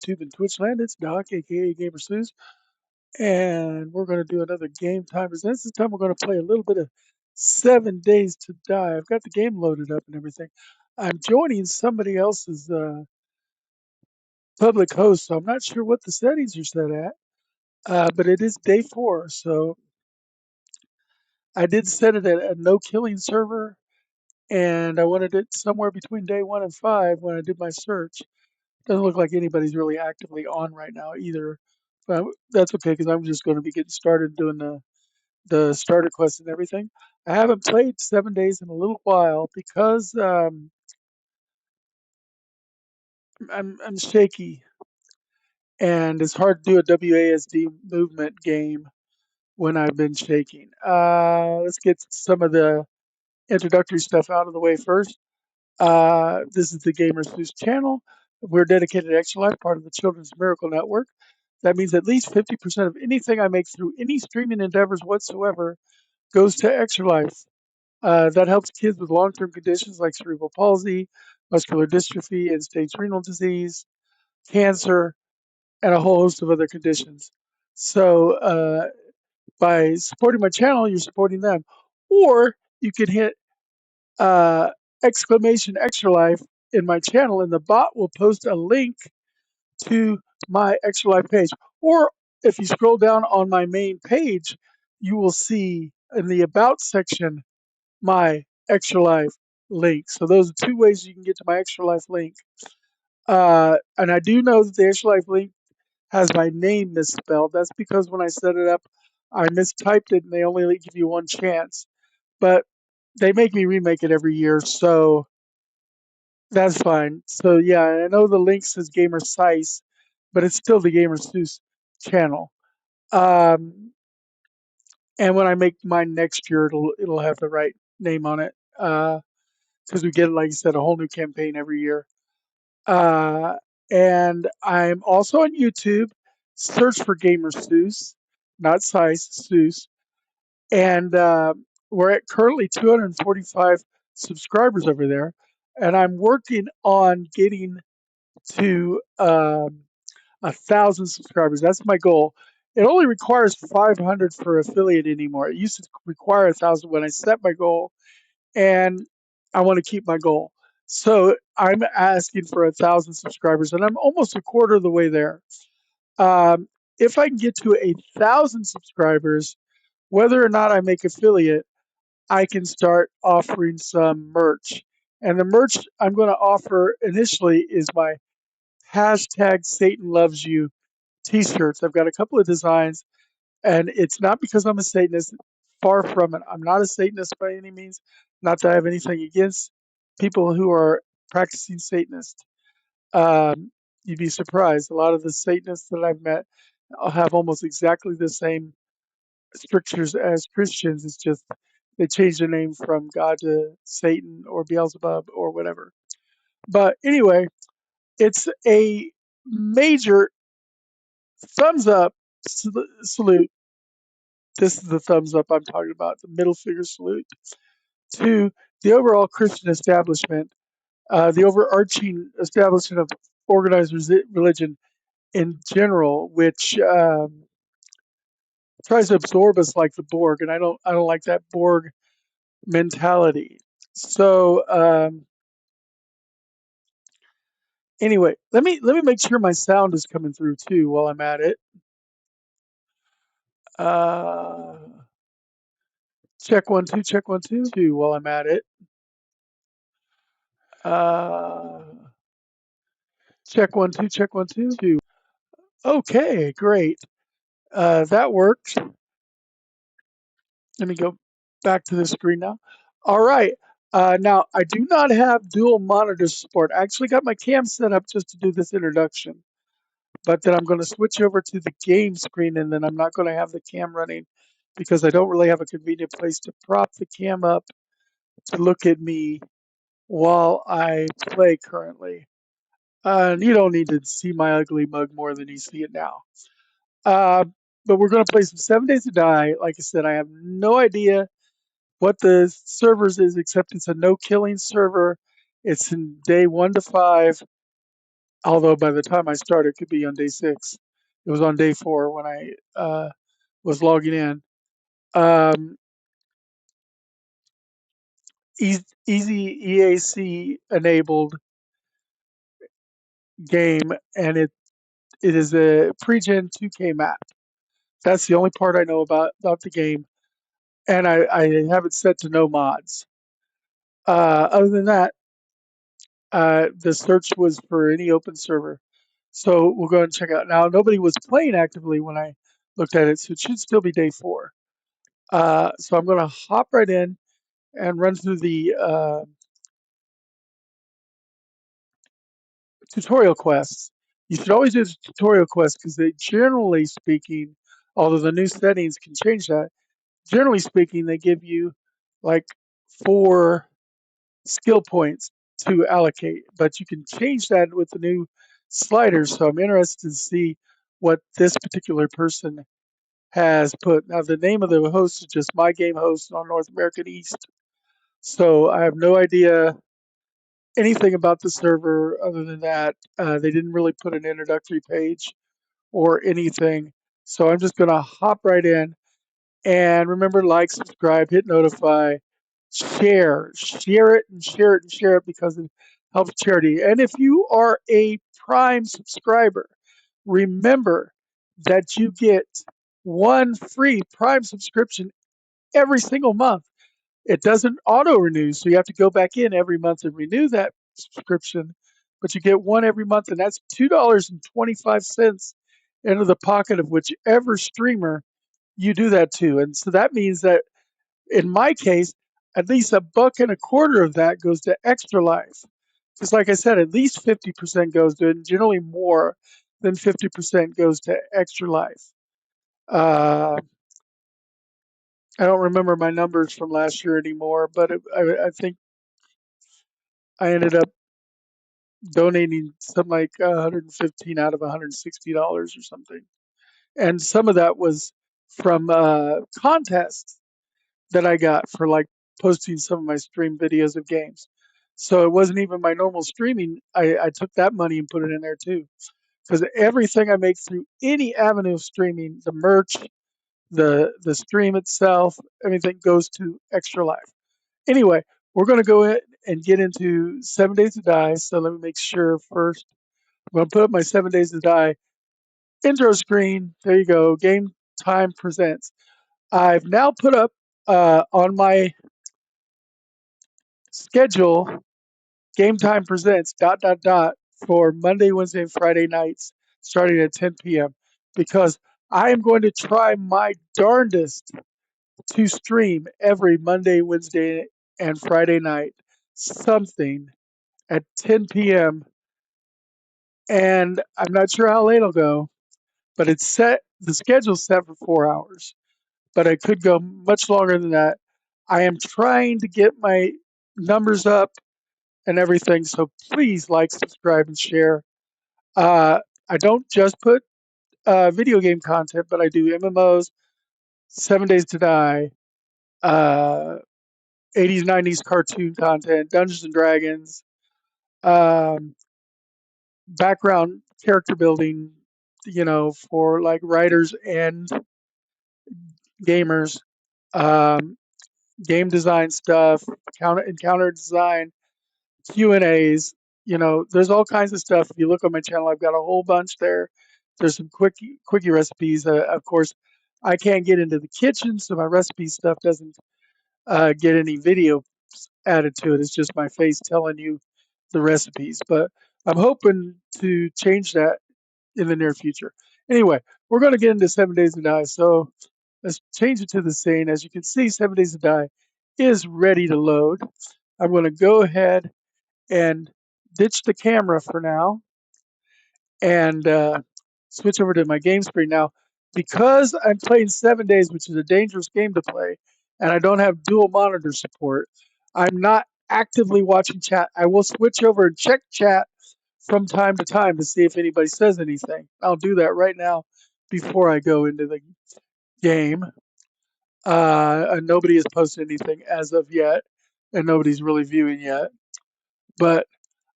YouTube and Twitch land. It's Doc, aka Gamer Suze, and we're going to do another Game Time Presents. This time we're going to play a little bit of 7 Days to Die. I've got the game loaded up and everything. I'm joining somebody else's public host, so I'm not sure what the settings are set at, but it is day 4, so I did set it at a no killing server, and I wanted it somewhere between day 1 and 5 when I did my search. Doesn't look like anybody's really actively on right now either. But that's okay because I'm just going to be getting started doing the starter quest and everything. I haven't played 7 days in a little while because I'm shaky and it's hard to do a WASD movement game when I've been shaking. Let's get some of the introductory stuff out of the way first. This is the Gamer Seuss channel. We're dedicated to Extra Life, part of the Children's Miracle Network. That means at least 50% of anything I make through any streaming endeavors whatsoever goes to Extra Life. That helps kids with long-term conditions like cerebral palsy, muscular dystrophy, end-stage renal disease, cancer, and a whole host of other conditions. So by supporting my channel, you're supporting them. Or you can hit uh, exclamation Extra Life in my channel, and the bot will post a link to my Extra Life page. Or if you scroll down on my main page, you will see in the About section my Extra Life link. So those are two ways you can get to my Extra Life link. And I do know that the Extra Life link has my name misspelled. That's because when I set it up, I mistyped it and they only give you one chance. But they make me remake it every year, so that's fine. So yeah, I know the link says Gamer Size, but it's still the Gamer Seuss channel. Um, and when I make mine next year, it'll have the right name on it because we get, like I said, a whole new campaign every year. Uh, and I'm also on YouTube. Search for Gamer Seuss, not Size, Seuss. And we're at currently 245 subscribers over there. And I'm working on getting to 1,000 subscribers. That's my goal. It only requires 500 for affiliate anymore. It used to require 1,000 when I set my goal, and I want to keep my goal. So I'm asking for 1,000 subscribers, and I'm almost a quarter of the way there. If I can get to 1,000 subscribers, whether or not I make affiliate, I can start offering some merch. And the merch I'm going to offer initially is my hashtag Satan Loves You t-shirts. I've got a couple of designs, and it's not because I'm a Satanist. Far from it. I'm not a Satanist by any means. Not that I have anything against people who are practicing Satanists. You'd be surprised. A lot of the Satanists that I've met have almost exactly the same strictures as Christians. It's just they change their name from God to Satan or Beelzebub or whatever. But anyway, it's a major thumbs up salute. This is the thumbs up I'm talking about, the middle finger salute to the overall Christian establishment, the overarching establishment of organized religion in general, which tries to absorb us like the Borg, and I don't like that Borg mentality. So anyway, let me make sure my sound is coming through too while I'm at it. Uh, check 1 2, check 1 2 while I'm at it. Uh, check 1 2, check 1 2. Okay, great. That worked. Let me go back to the screen now. All right. Now, I do not have dual monitor support. I actually got my cam set up just to do this introduction, but then I'm going to switch over to the game screen, and then I'm not going to have the cam running because I don't really have a convenient place to prop the cam up to look at me while I play currently. And you don't need to see my ugly mug more than you see it now. Uh, but we're going to play some 7 Days to Die. Like I said, I have no idea what the servers is except it's a no killing server. It's in day 1 to 5. Although by the time I started, it could be on day 6. It was on day 4 when I was logging in. Um, easy EAC enabled game, and it is a pre-gen 2K map. That's the only part I know about the game, and I have it set to no mods. Other than that, the search was for any open server. So we'll go and check out. Now, nobody was playing actively when I looked at it, so it should still be day 4. So I'm going to hop right in and run through the tutorial quests. You should always do the tutorial quests because they, generally speaking, although the new settings can change that, generally speaking, they give you like 4 skill points to allocate, but you can change that with the new sliders. So I'm interested to see what this particular person has put. Now, the name of the host is just My Game Host on North American East. So I have no idea anything about the server other than that. They didn't really put an introductory page or anything. So I'm just going to hop right in. And remember, like, subscribe, hit notify, share it and share it and share it because it helps charity. And if you are a Prime subscriber, remember that you get 1 free Prime subscription every single month. It doesn't auto renew, so you have to go back in every month and renew that subscription, but you get 1 every month, and that's $2.25 into the pocket of whichever streamer you do that to. And so that means that in my case, at least $1.25 of that goes to Extra Life. Because like I said, at least 50% goes to it, and generally more than 50% goes to Extra Life. Uh, I don't remember my numbers from last year anymore, but I think I ended up donating something like 115 out of $160 or something. And some of that was from contests that I got for like posting some of my stream videos of games. So it wasn't even my normal streaming. I took that money and put it in there too. Because everything I make through any avenue of streaming, the merch, the stream itself, everything goes to Extra Life. Anyway, we're going to go in and get into 7 Days to Die. So let me make sure first. I'm going to put up my 7 Days to Die intro screen. There you go. Game Time Presents. I've now put up on my schedule Game Time Presents ... for Monday, Wednesday, and Friday nights starting at 10 p.m. because I am going to try my darndest to stream every Monday, Wednesday, and Friday night something at 10 p.m. And I'm not sure how late it'll go, but it's set, the schedule's set for 4 hours, but I could go much longer than that. I am trying to get my numbers up and everything, so please like, subscribe, and share. Uh, I don't just put video game content, but I do MMOs, 7 Days to Die, uh, 80s, 90s cartoon content, Dungeons and Dragons, um, background character building, for like writers and gamers, um, game design stuff, encounter design, Q&As. There's all kinds of stuff. If you look on my channel, I've got a whole bunch there. There's some quickie recipes. Of course, I can't get into the kitchen, so my recipe stuff doesn't get any video added to it. It's just my face telling you the recipes. But I'm hoping to change that in the near future. Anyway, we're going to get into 7 Days to Die. So let's change it to the scene. As you can see, 7 Days to Die is ready to load. I'm going to go ahead and ditch the camera for now and switch over to my game screen. Now, because I'm playing 7 Days, which is a dangerous game to play, and I don't have dual monitor support, I'm not actively watching chat. I will switch over and check chat from time to time to see if anybody says anything. I'll do that right now before I go into the game. And nobody has posted anything as of yet, and nobody's really viewing yet. But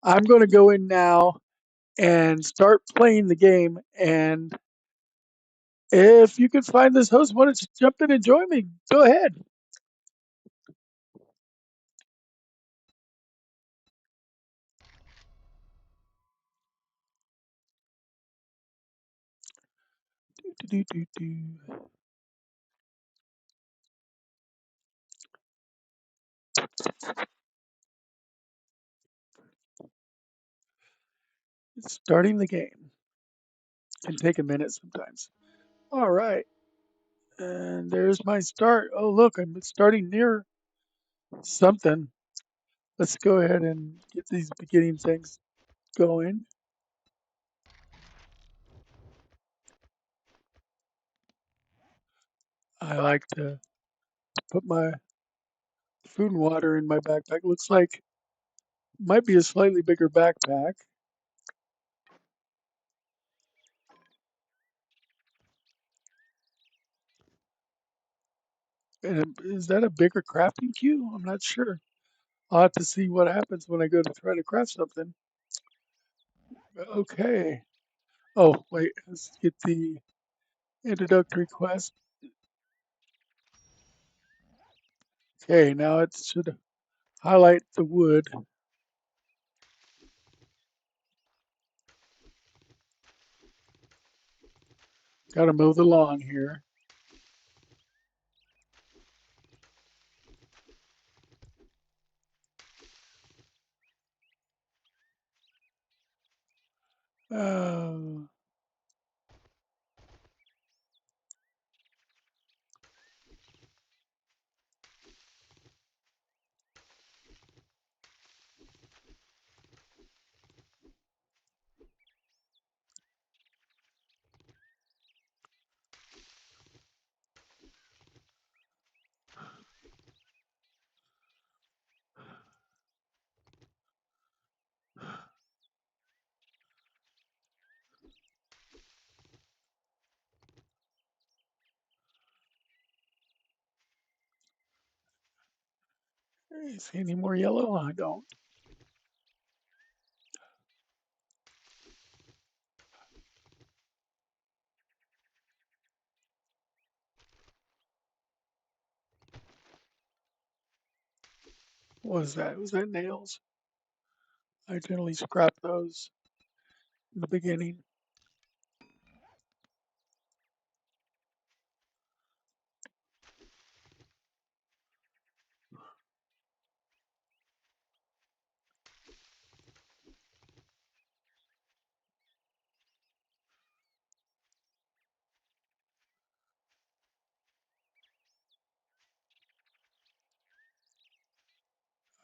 I'm going to go in now and start playing the game. And if you can find this host, want to jump in and join me, go ahead. Do, do, do. Starting the game can take a minute sometimes. All right. And there's my start. Oh, look, I'm starting near something. Let's go ahead and get these beginning things going. I like to put my food and water in my backpack. Looks like might be a slightly bigger backpack. And is that a bigger crafting cube? I'm not sure. I'll have to see what happens when I go to try to craft something. Okay. Oh, wait, let's get the introductory quest. Okay, now it should highlight the wood. Gotta mow the lawn here. Uh, see any more yellow? I don't. What was that? Was that nails? I generally scrap those in the beginning.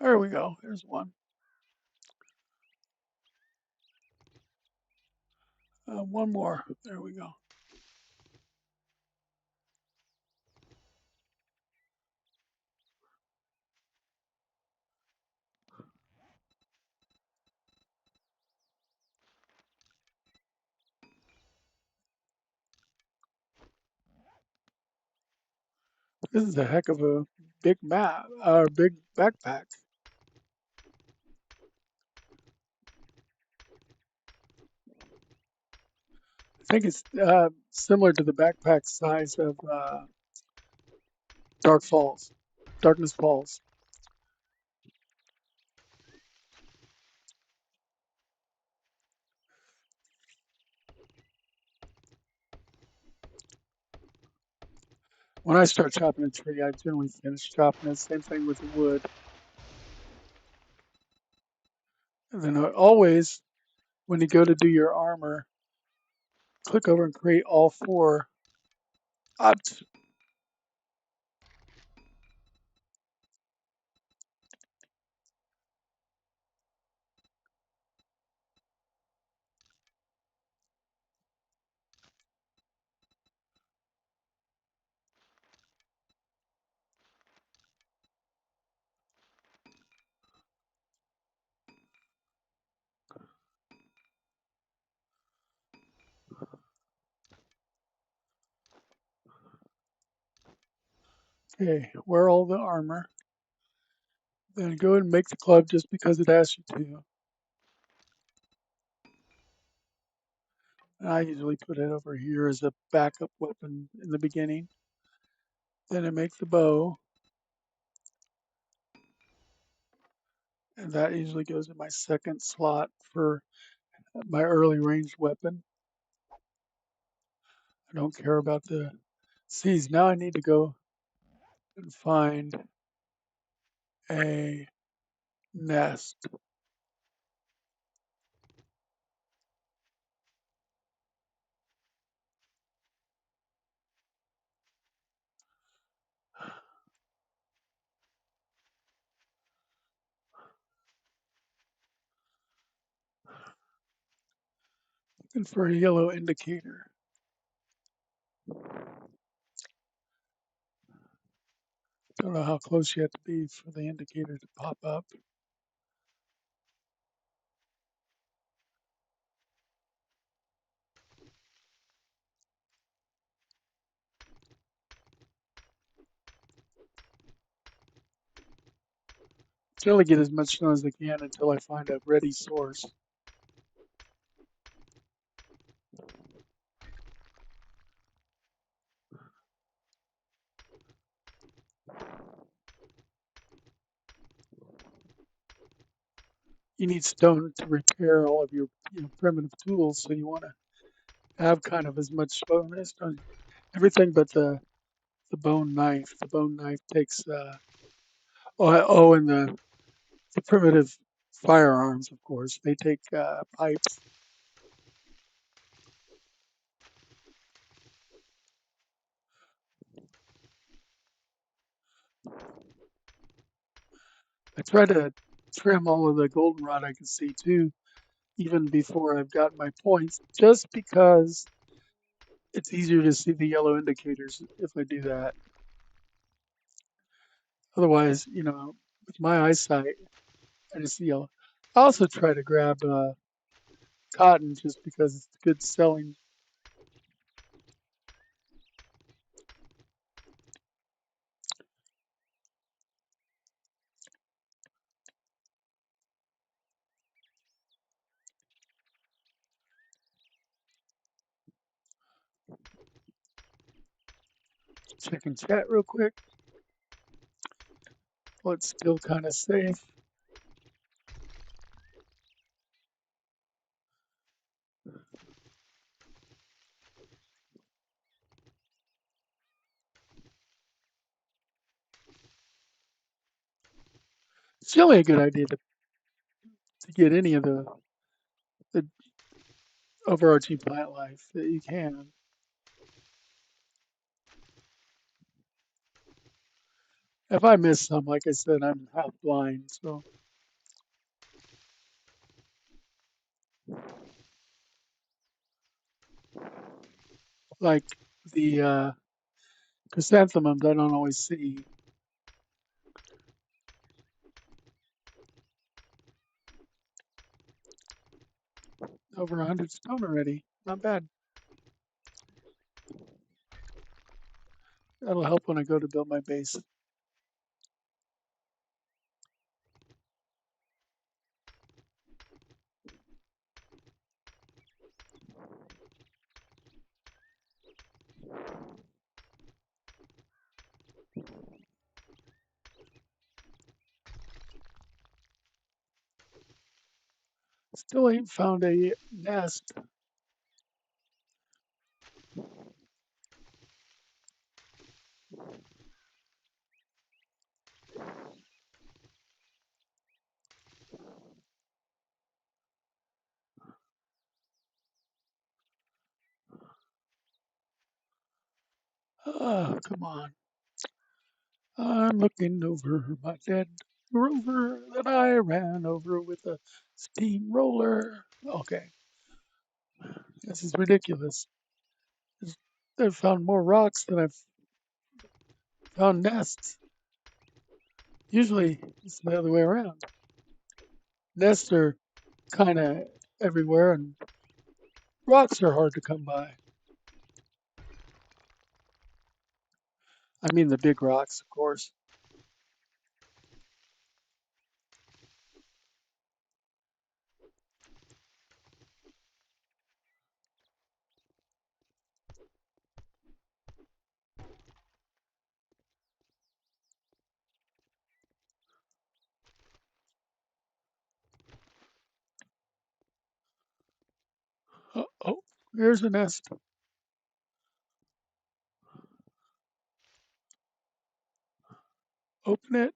There we go. There's one. One more. There we go. This is a heck of a big map, or big backpack. I think it's similar to the backpack size of Dark Falls, Darkness Falls. When I start chopping a tree, I generally finish chopping it. Same thing with the wood. And then always, when you go to do your armor, click over and create all four. Opt. Okay, wear all the armor. Then go and make the club just because it asks you to. I usually put it over here as a backup weapon in the beginning. Then I make the bow, and that usually goes in my second slot for my early ranged weapon. I don't care about the seeds. Now I need to go and find a nest. Looking for a yellow indicator. Don't know how close you have to be for the indicator to pop up. Generally get as much snow as I can until I find a ready source. You need stone to repair all of your primitive tools, so you want to have kind of as much stone as stone. Everything but the bone knife. The bone knife takes and the primitive firearms, of course, they take pipes. I try to trim all of the goldenrod I can see too, even before I've got my points, just because it's easier to see the yellow indicators if I do that. Otherwise, with my eyesight, I just see yellow. I also try to grab cotton just because it's good selling. Checking chat real quick. Well, it's still kind of safe. It's really a good idea to get any of the overarching plant life that you can. If I miss some, like I said, I'm half blind, so like the chrysanthemums, I don't always see. Over 100 stone already. Not bad. That'll help when I go to build my base. Still ain't found a nest. Come on. I'm looking over my dead rover that I ran over with a steamroller. Okay, this is ridiculous. I've found more rocks than I've found nests. Usually it's the other way around. Nests are kind of everywhere, and rocks are hard to come by. I mean, the big rocks, of course. Here's a nest. Open it,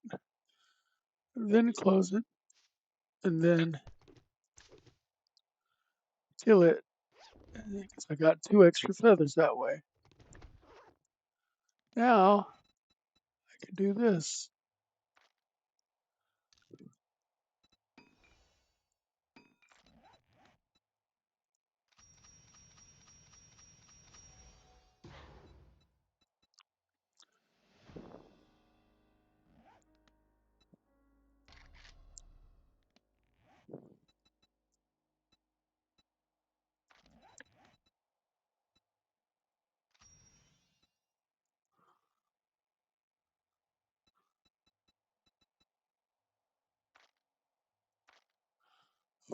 then close it, and then kill it. Because I got 2 extra feathers that way. Now I can do this.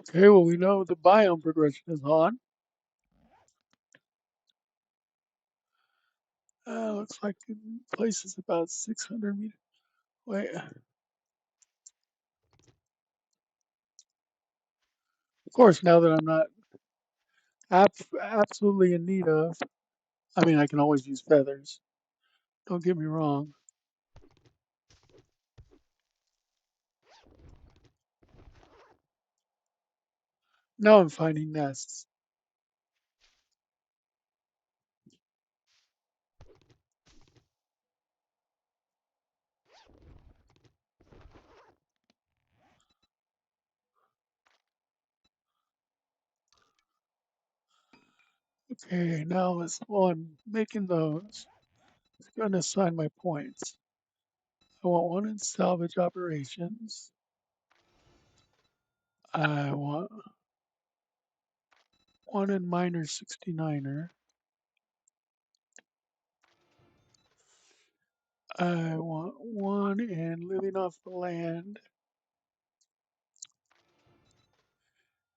Okay, well, we know the biome progression is on. Looks like the place is about 600 meters. Wait, of course, now that I'm not absolutely in need of, I mean, I can always use feathers. Don't get me wrong. Now I'm finding nests. Okay, now while I'm making those, I'm going to assign my points. I want one in salvage operations. I want one in miner 69er. I want one in living off the land.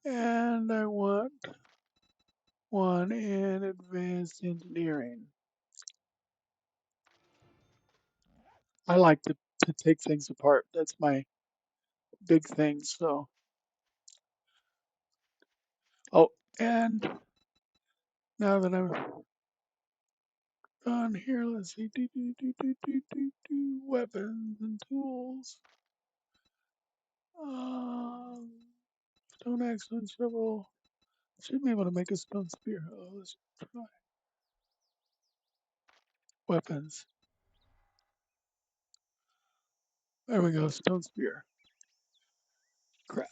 And I want one in advanced engineering. I like to take things apart. That's my big thing. So, oh, and now that I'm done here, let's see. Weapons and tools. Um, stone axe and shovel. Should be able to make a stone spear. Oh, let's try. Weapons. There we go. Stone spear. Crap.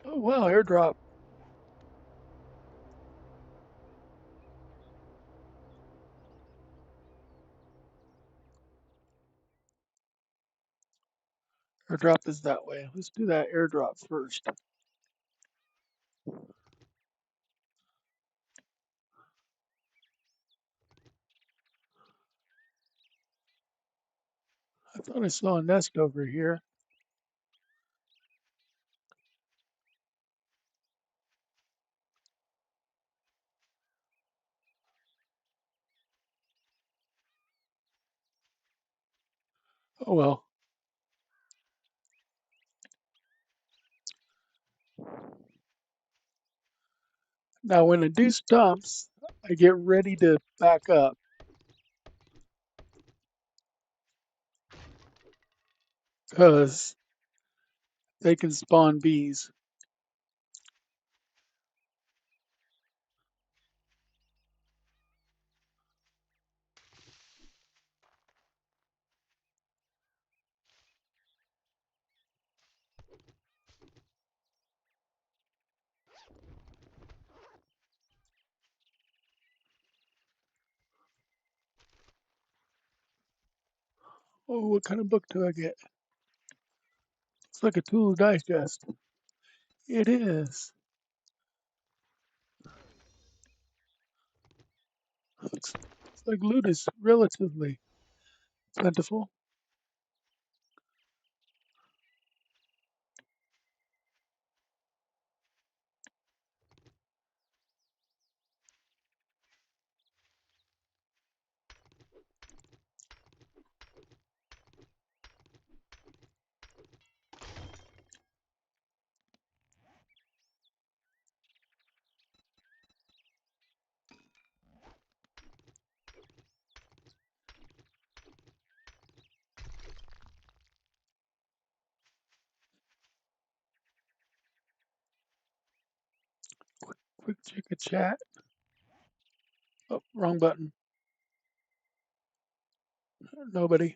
Oh wow, airdrop. Airdrop is that way. Let's do that airdrop first. I thought I saw a nest over here. Oh well. Now when I do stumps, I get ready to back up because they can spawn bees. Oh, what kind of book do I get? It's like a tool digest. It is. Looks like loot is relatively plentiful. Quick check a chat. Oh, wrong button. Nobody.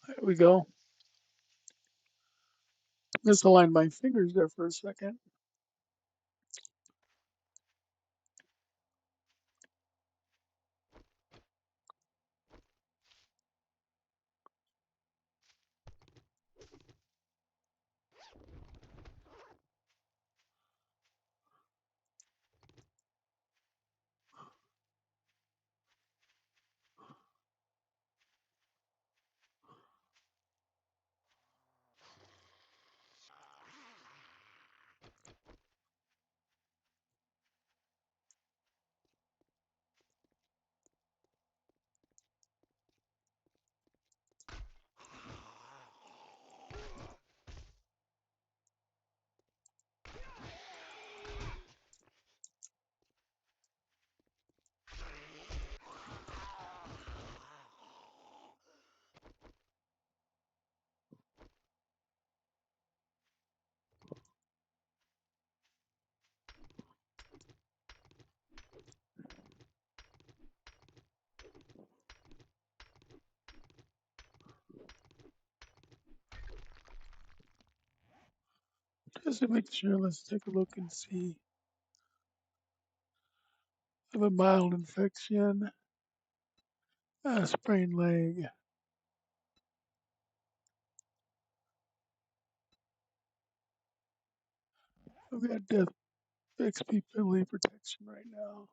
There we go. Misaligned my fingers there for a second. Just to make sure, let's take a look and see. I have a mild infection, a sprained leg. I've got death XP penalty protection right now.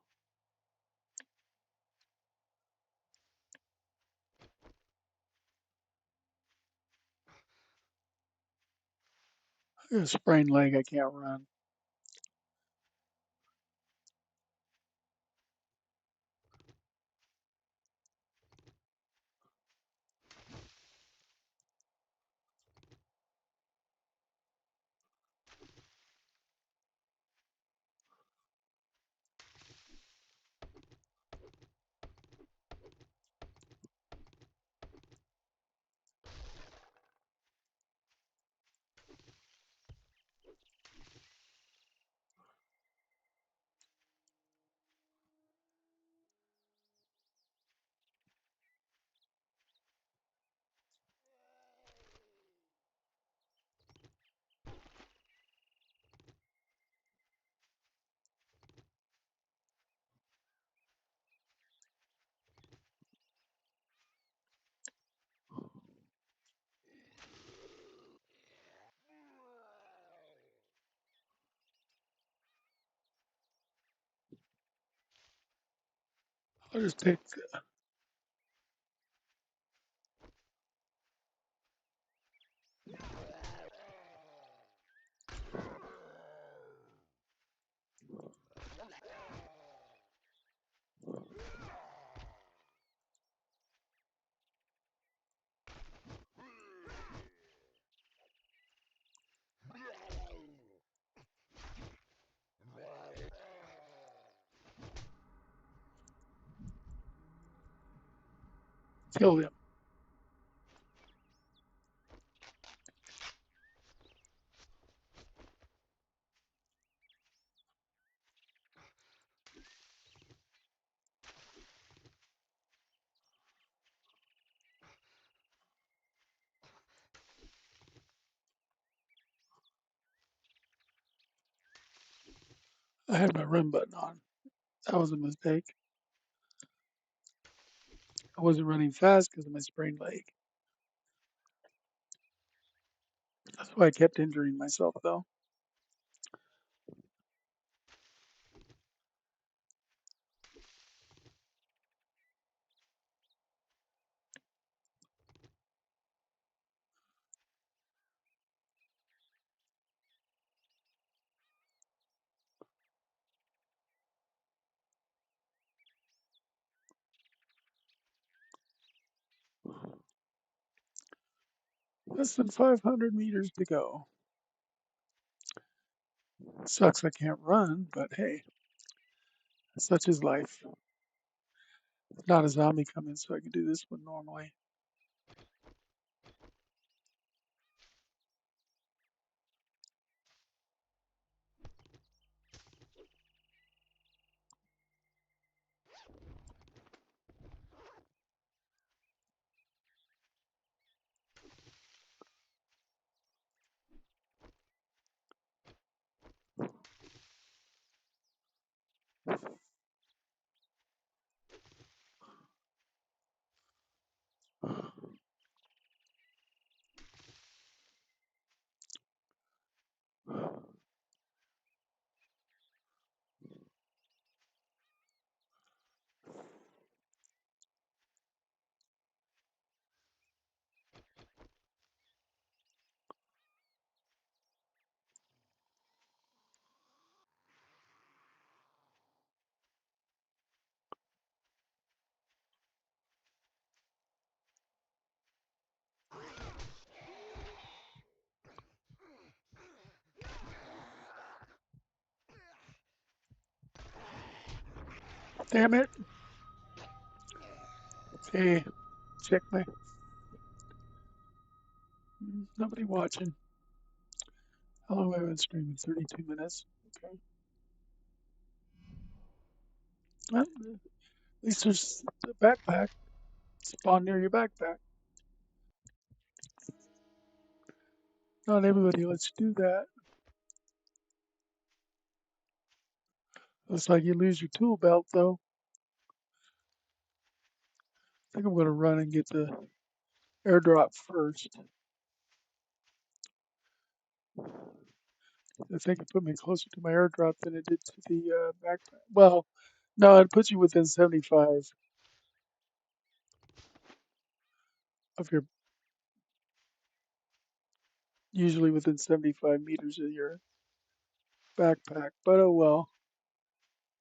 I got a sprained leg, I can't run. I'll just take, kill him. I had my run button on. That was a mistake. I wasn't running fast because of my sprained leg. That's why I kept injuring myself, though. Less than 500 meters to go. Sucks I can't run, but hey, such is life. Not a zombie coming, so I can do this one normally. Damn it. Okay, check my. Nobody watching. How long have I been streaming? 32 minutes. Okay. Well, at least there's the backpack. Spawn near your backpack. Not everybody lets you do that. Looks like you lose your tool belt, though. I think I'm going to run and get the airdrop first. I think it put me closer to my airdrop than it did to the backpack. Well, no, it puts you within 75 of your, usually within 75 meters of your backpack. But oh well,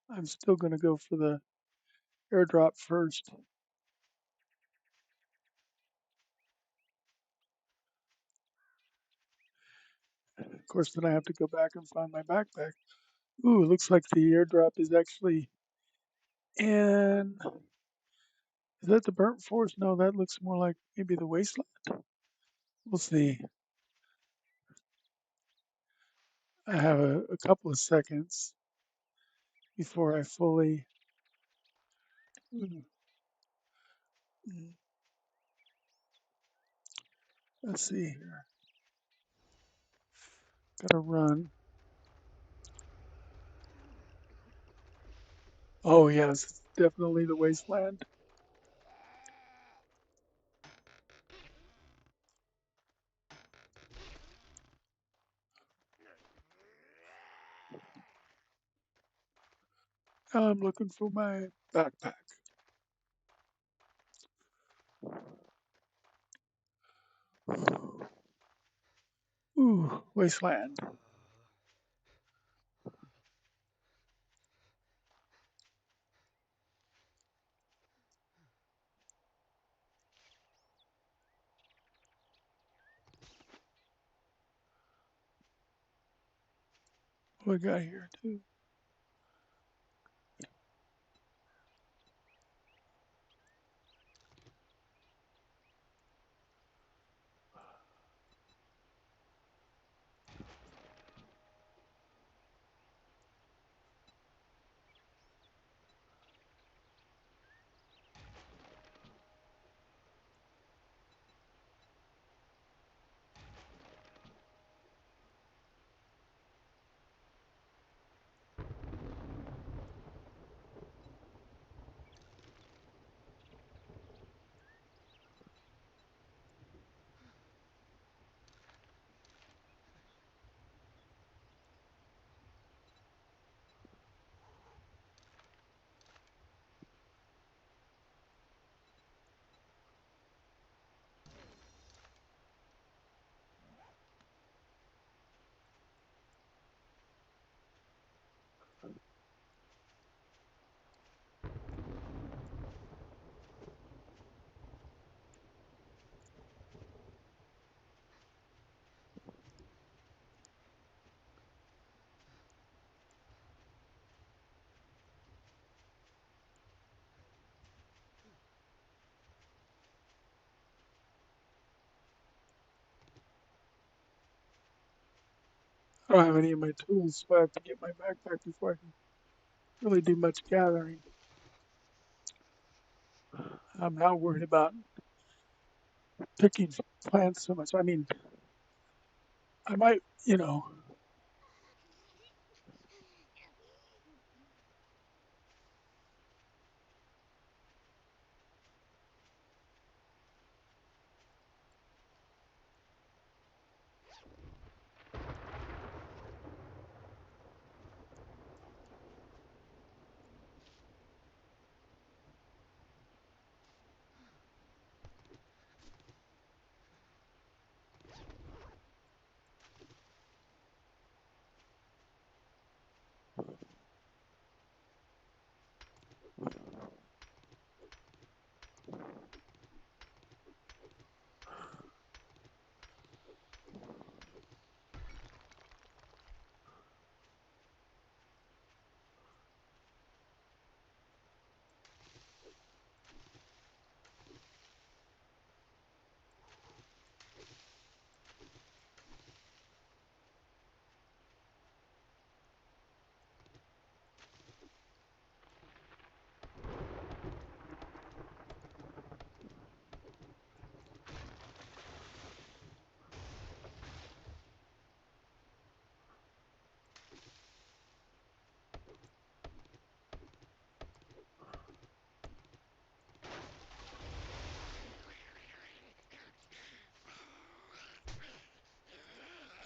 I'm still going to go for the airdrop first. Of course, then I have to go back and find my backpack. Ooh, it looks like the airdrop is actually in. Is that the burnt forest? No, that looks more like maybe the wasteland. We'll see. I have a couple of seconds before I fully. Mm, mm, Let's see here. Gotta run. Oh yes, it's definitely the wasteland. Now I'm looking for my backpack. Ooh, wasteland. What we got here too? I don't have any of my tools, so I have to get my backpack before I can really do much gathering. I'm not worried about picking plants so much. I mean, I might, you know.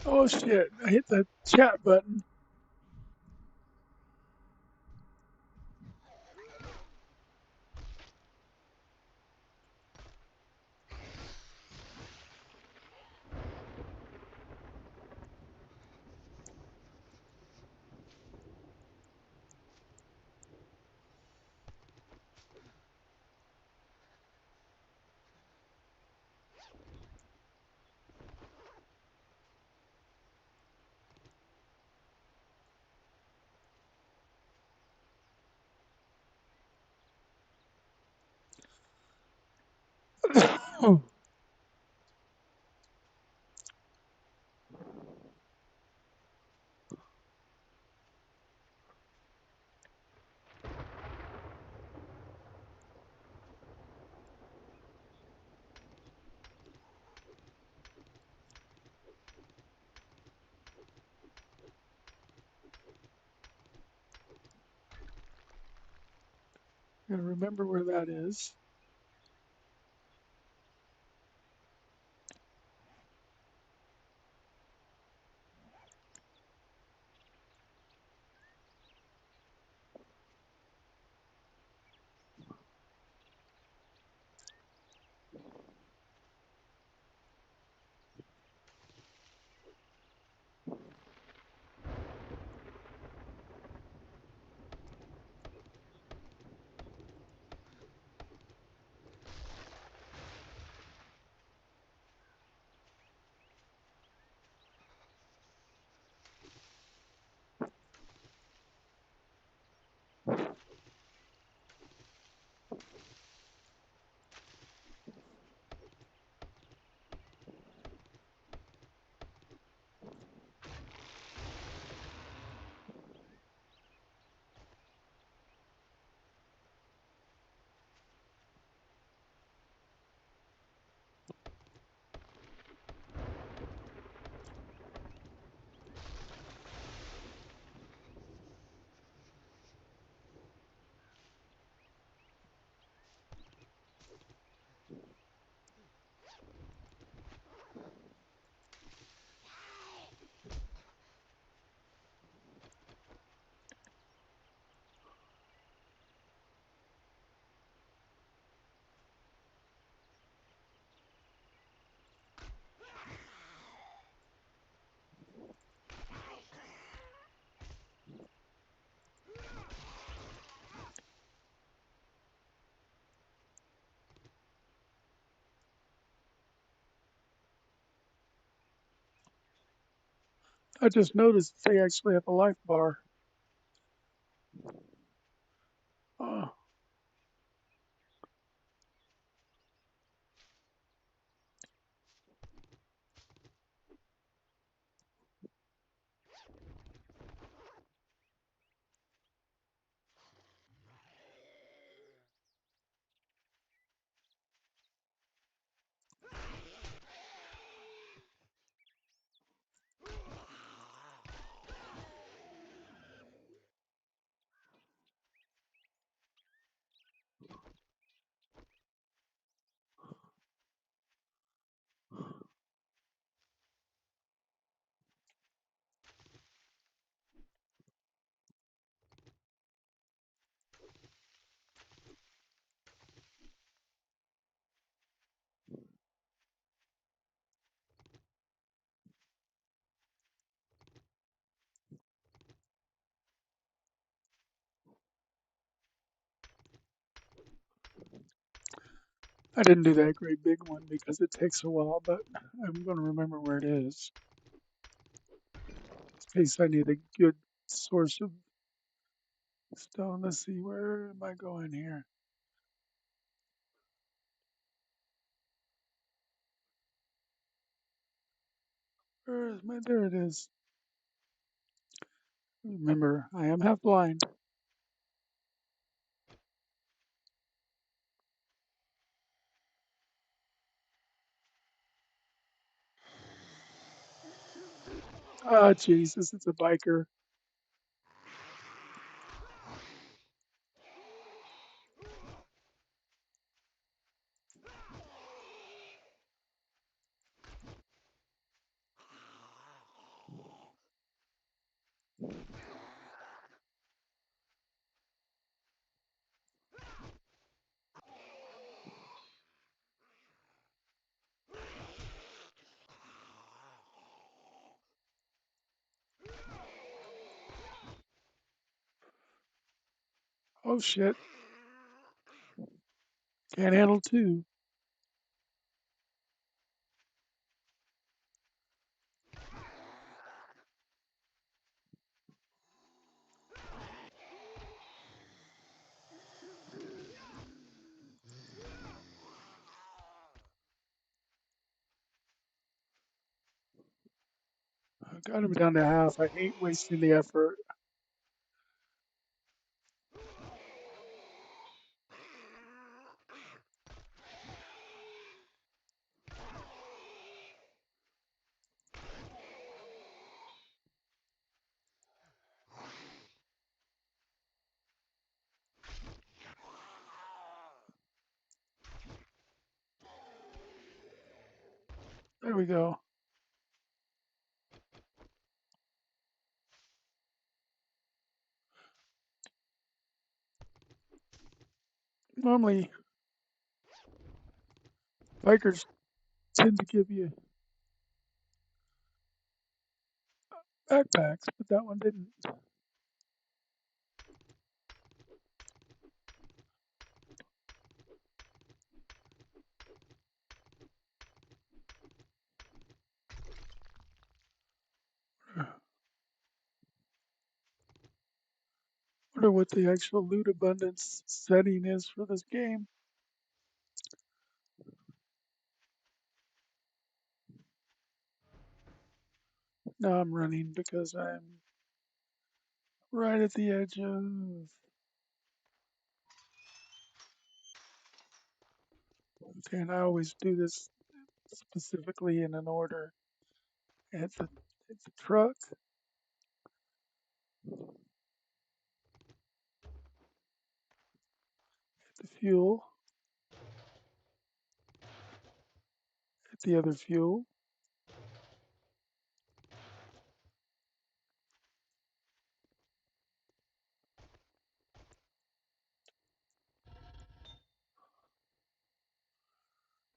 Oh shit! I hit the chat button. I gotta remember where that is. I just noticed they actually have a life bar. Oh, I didn't do that great big one because it takes a while, but I'm going to remember where it is in case I need a good source of stone. Let's see, where am I going here? Where is my? There it is. Remember, I am half blind. Ah, Jesus, it's a biker. Oh shit, can't handle two. I got him down to half. I hate wasting the effort. There we go. Normally, bikers tend to give you backpacks, but that one didn't. Wonder what the actual loot abundance setting is for this game. Now I'm running because I'm right at the edge of. Okay, and I always do this specifically in an order. Hit the truck, hit the fuel, hit the other fuel,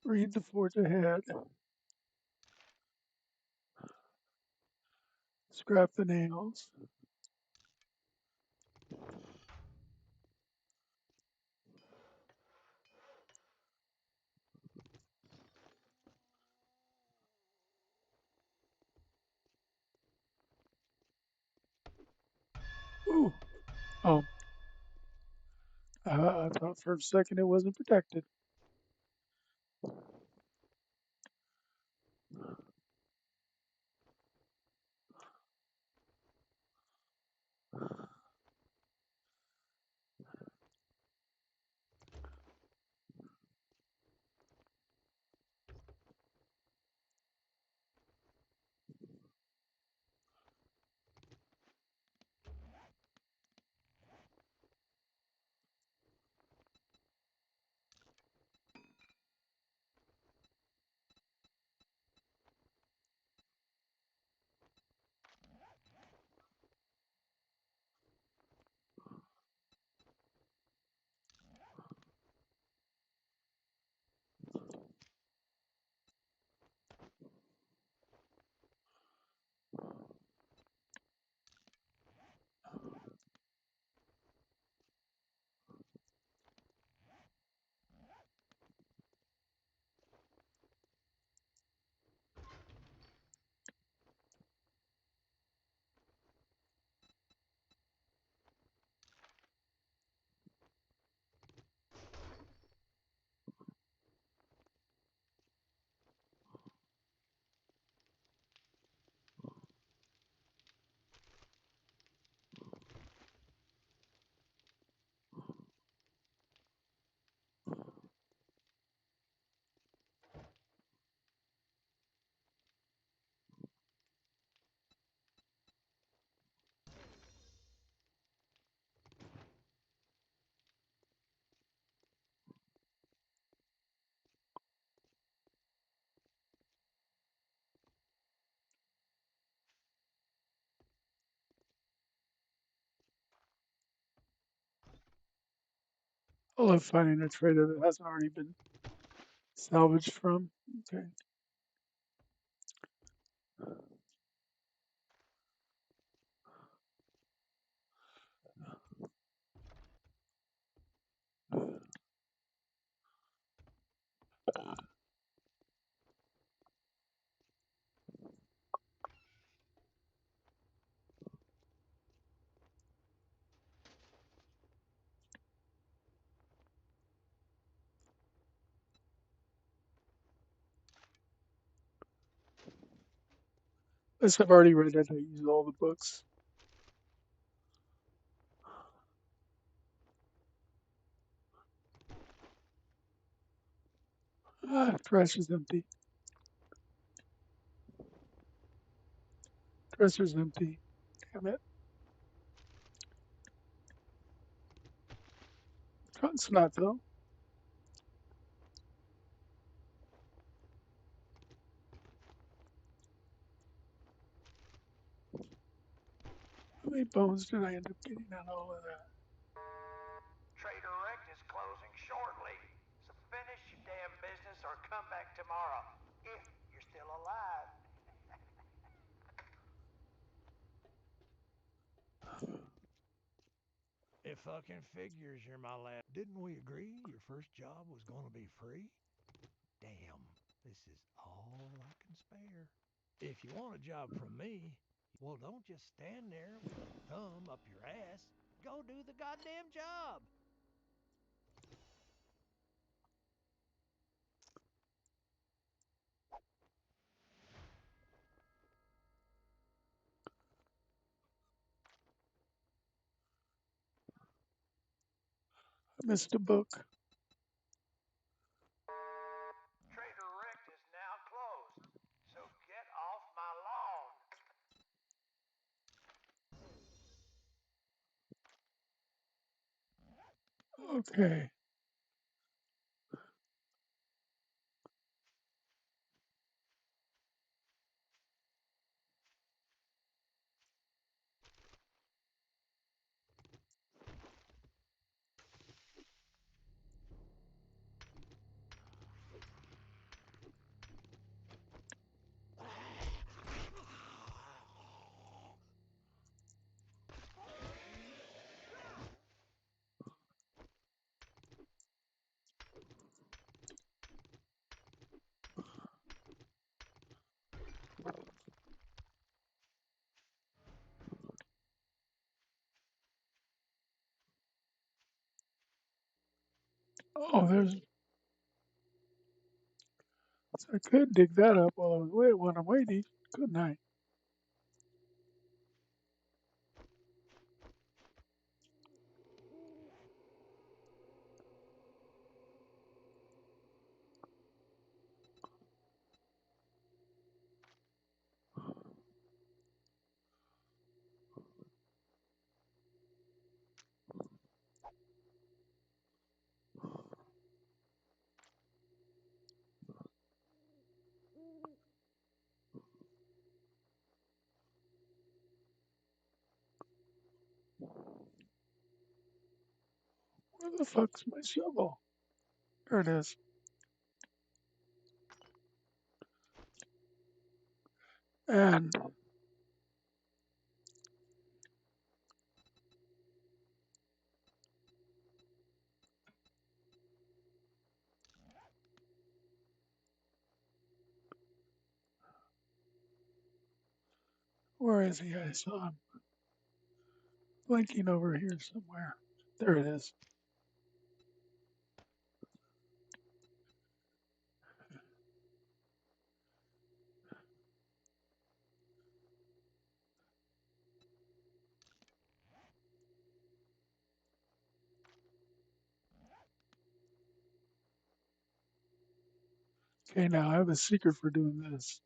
read the forge ahead, scrap the nails. Ooh, oh, I thought for a second it wasn't protected. I love finding a trader that hasn't already been salvaged from. Okay. Yes, I've already read it. I use all the books. Ah, trash is empty. Dresser's empty. Damn it. Trunk's not though. How many bones did I end up getting out of all of that? Trader Rect is closing shortly. So finish your damn business or come back tomorrow. If you're still alive. It fucking figures you're my last. Didn't we agree your first job was gonna be free? Damn, this is all I can spare. If you want a job from me, well, don't just stand there with a thumb up your ass. Go do the goddamn job. I missed a book. Trader Rect is now closed. So get off my lawn. Okay. Oh, there's. I could dig that up while I was while I'm waiting, couldn't I? Where the fuck's my shovel? There it is. And where is he? I saw him blinking over here somewhere. There it is. Okay, now I have a secret for doing this.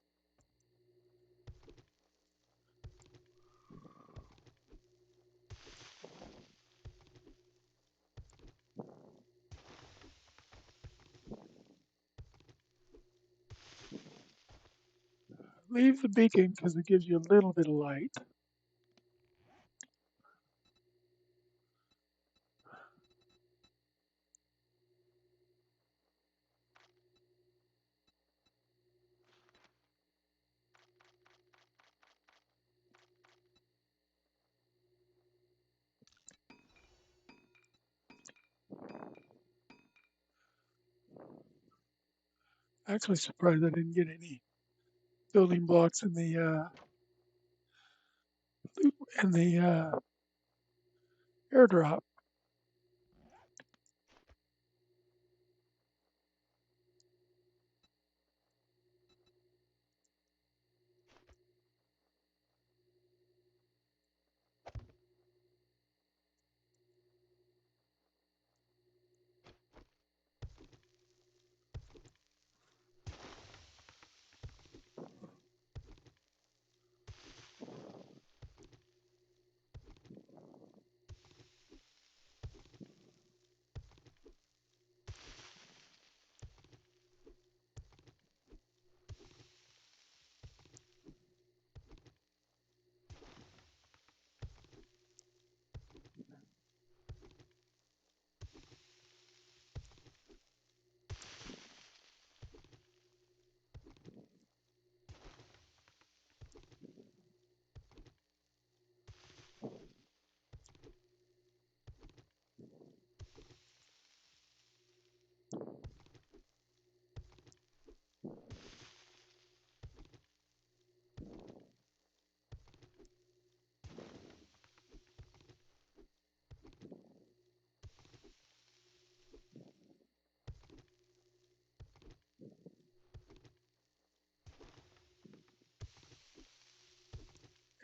Leave the beacon because it gives you a little bit of light. Actually surprised I didn't get any building blocks in the airdrop.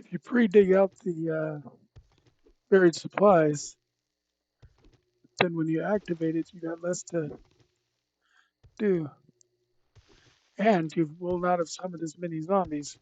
If you pre-dig out the buried supplies, then when you activate it, you got less to do, and you will not have summoned as many zombies.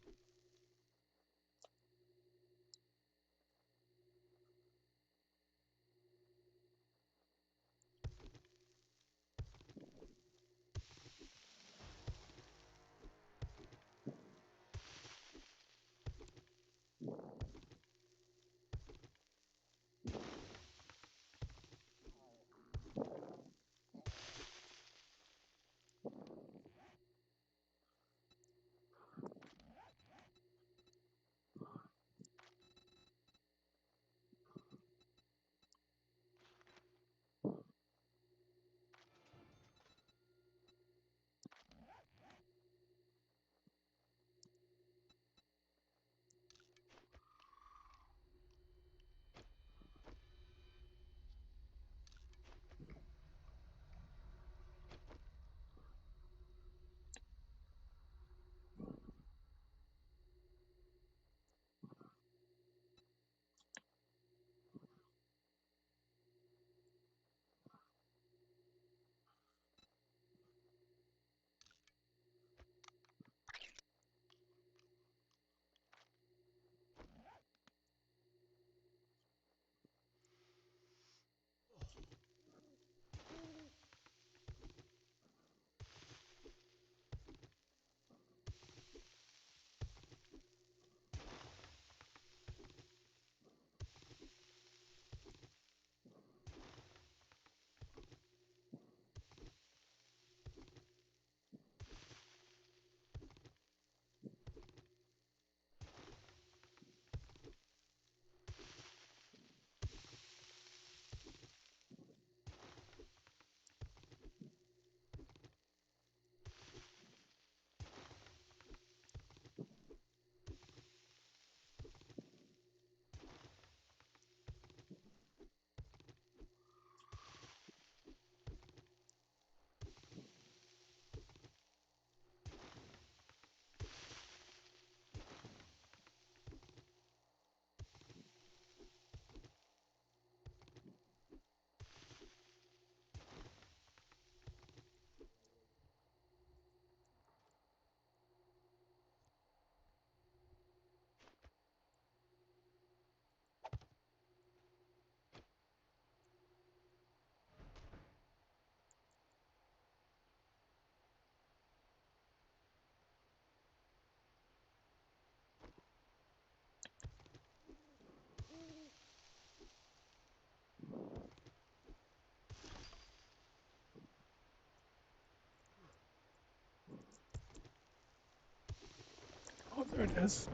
Oh, there it is.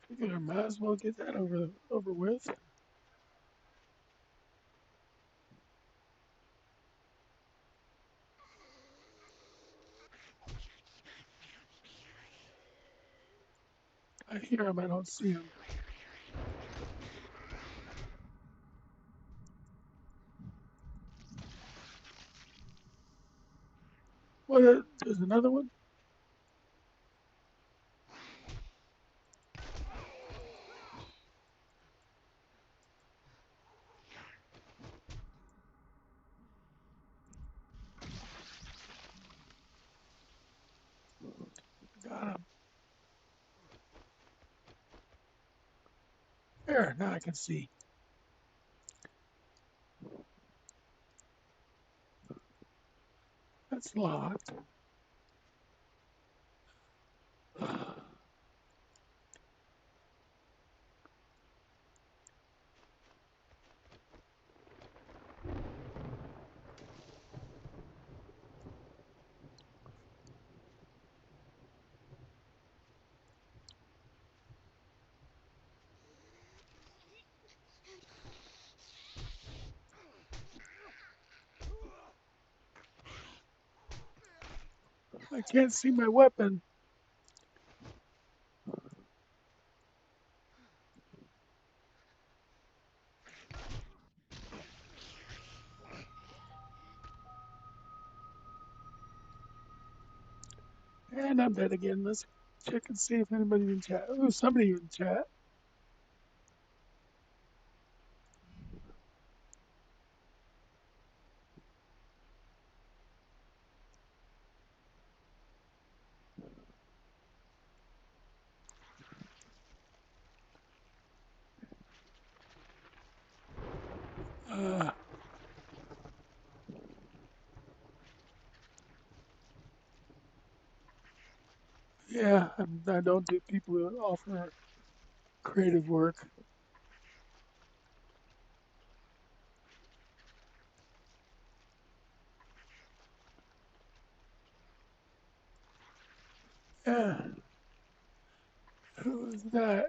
Figured I might as well get that over with. I hear him, I don't see him. What? There's another one. Got him. There. Now I can see. That's locked. I can't see my weapon. And I'm dead again. Let's check and see if anybody's in chat. Oh, somebody in chat. Uh, yeah, I don't do people who offer creative work. Yeah, who is that?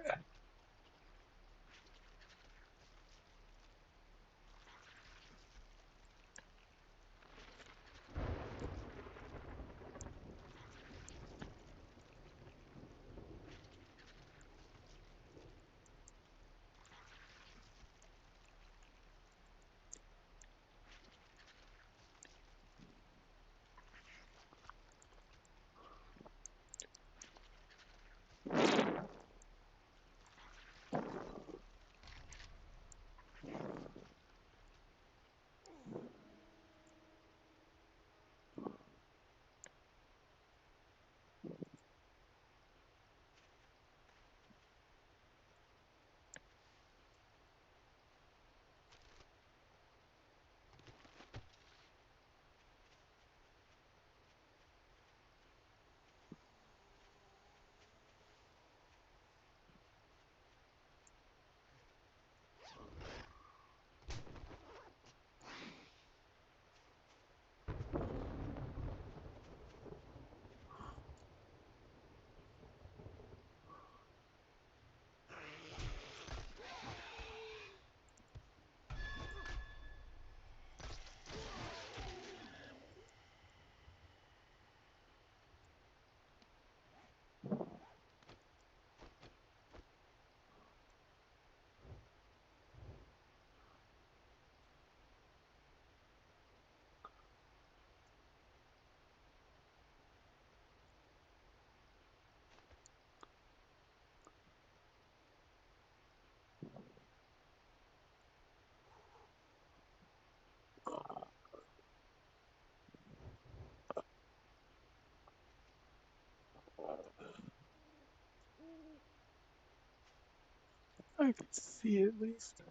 I can see at least.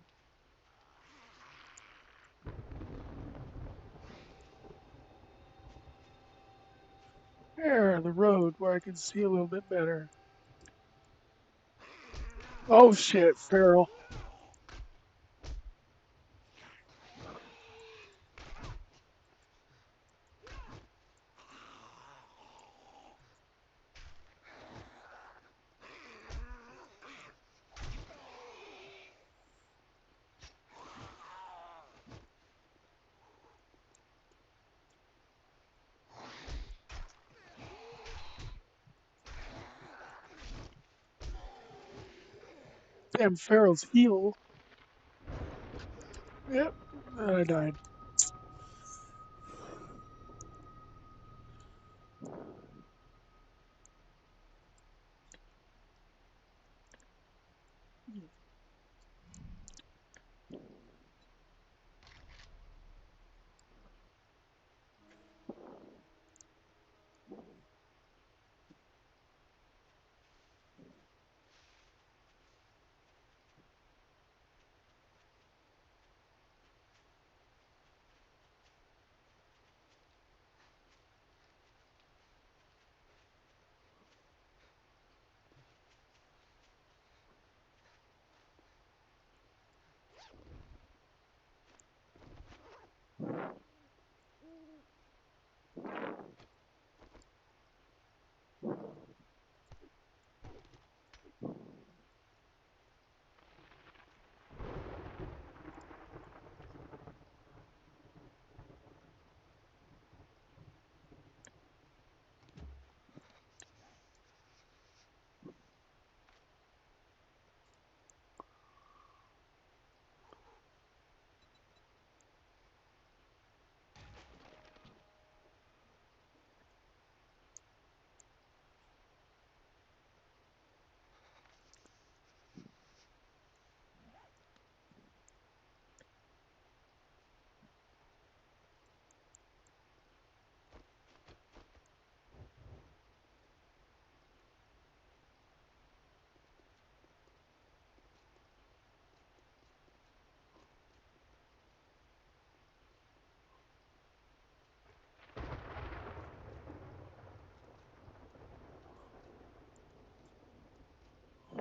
There, the road where I can see a little bit better. Oh shit, Feral. Damn Pharaoh's heel. Yep. I died.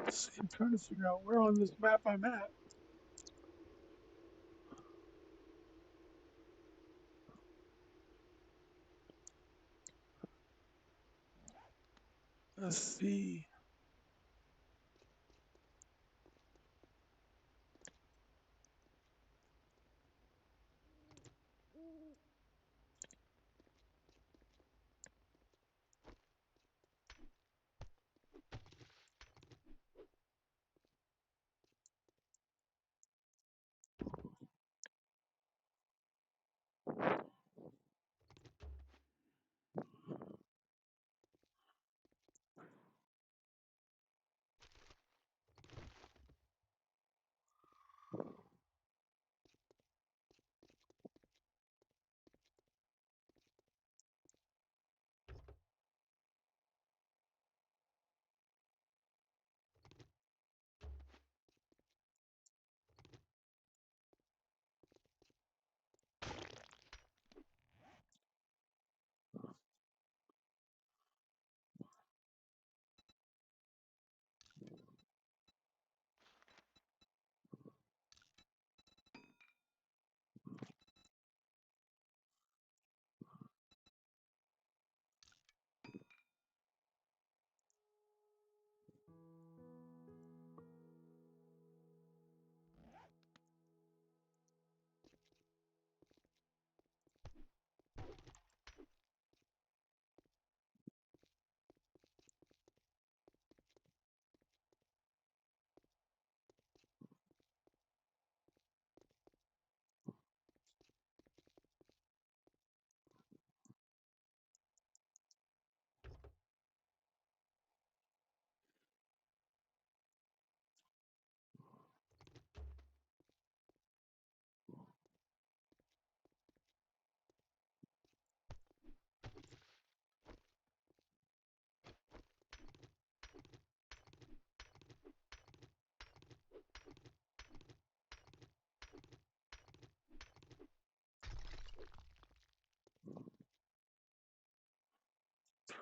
Let's see, I'm trying to figure out where on this map I'm at. Let's see.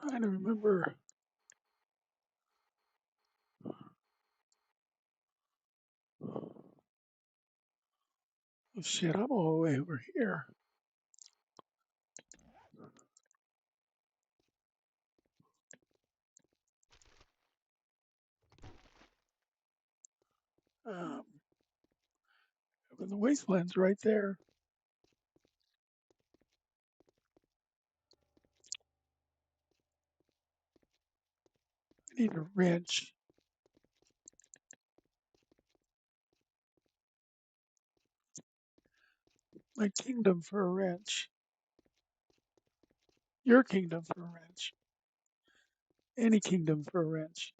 Trying to remember. Oh shit, I'm all the way over here. Um, but the wasteland's right there. I need a wrench. My kingdom for a wrench. Your kingdom for a wrench. Any kingdom for a wrench.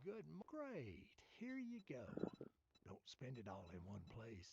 Good. Great. Here you go. Don't spend it all in one place.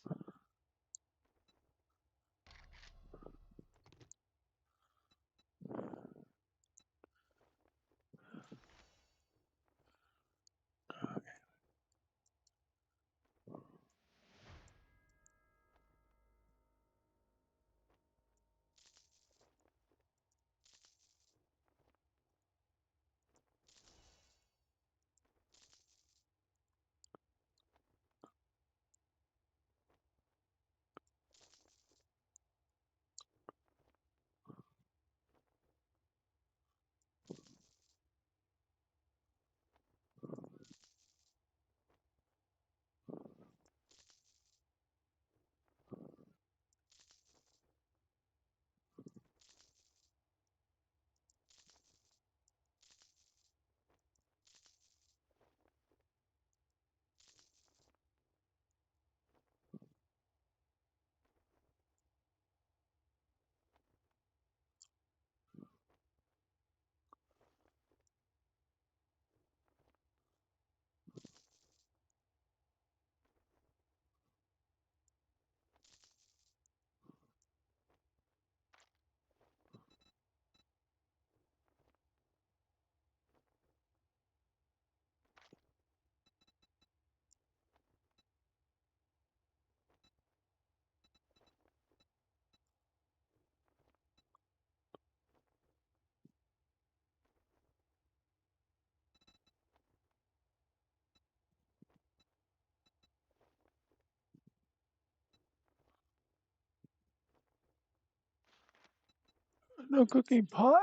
No cooking pot?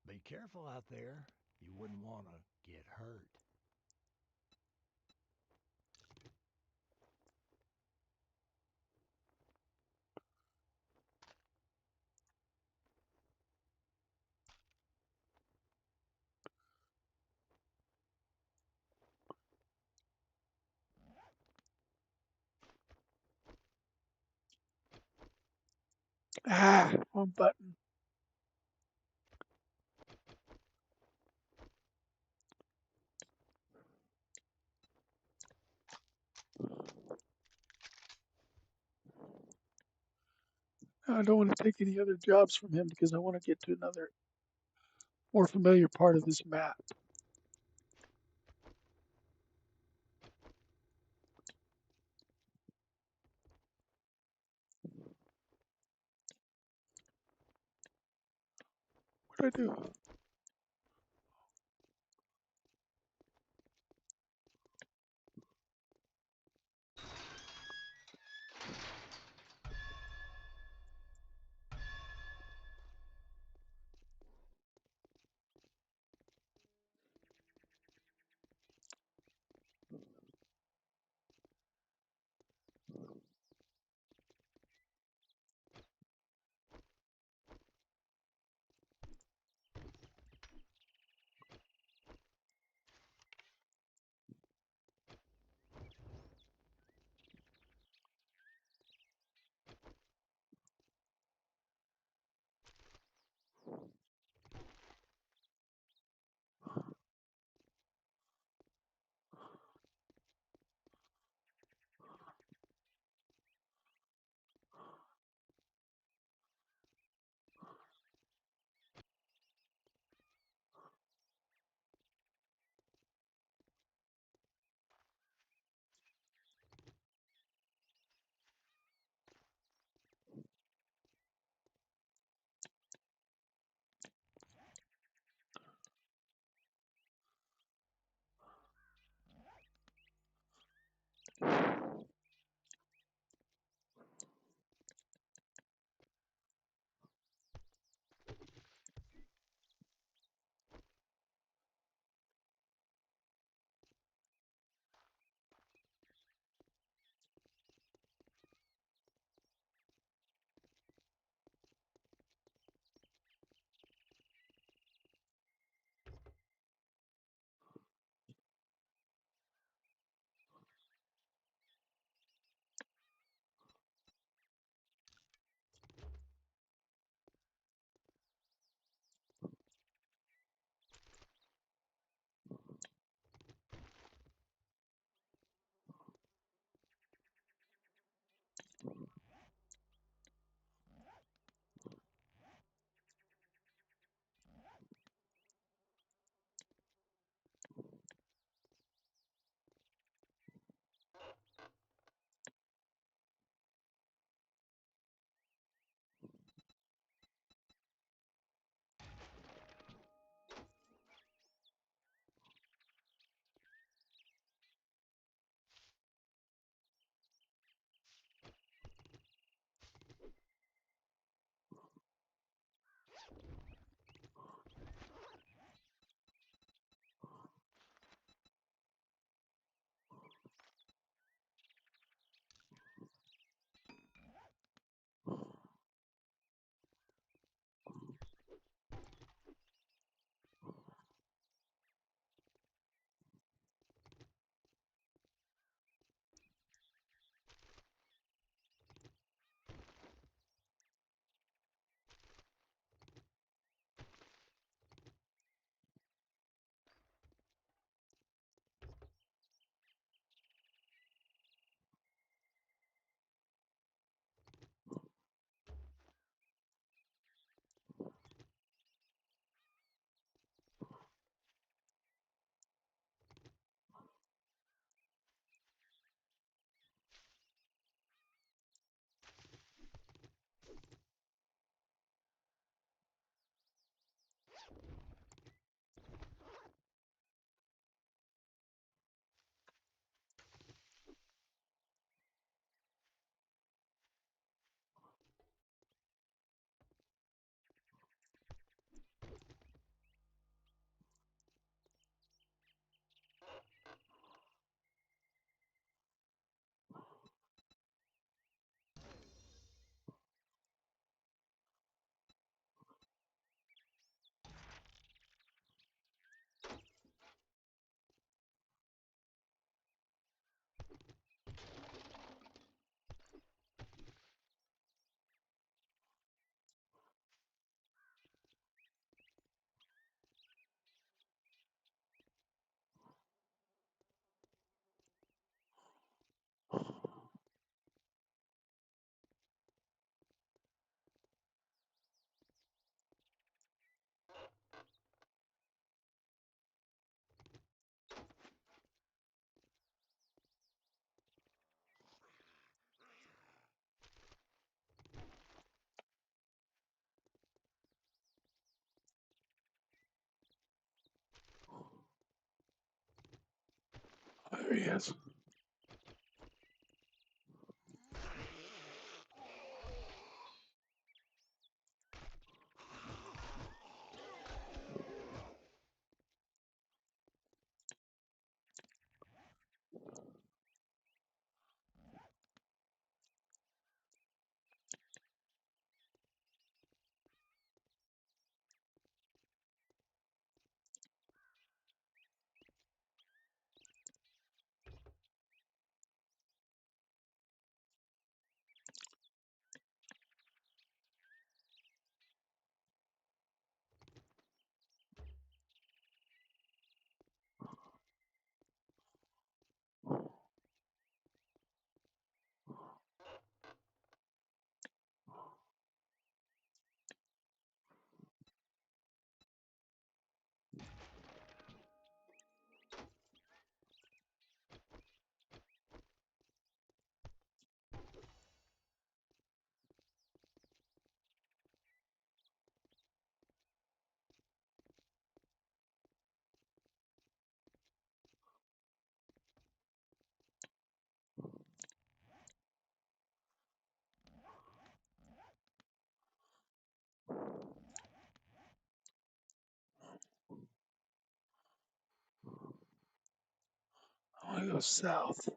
Be careful out there. You wouldn't want to get hurt. Ah, one button. I don't want to take any other jobs from him because I want to get to another more familiar part of this map. What do I do? he is. I want to go south.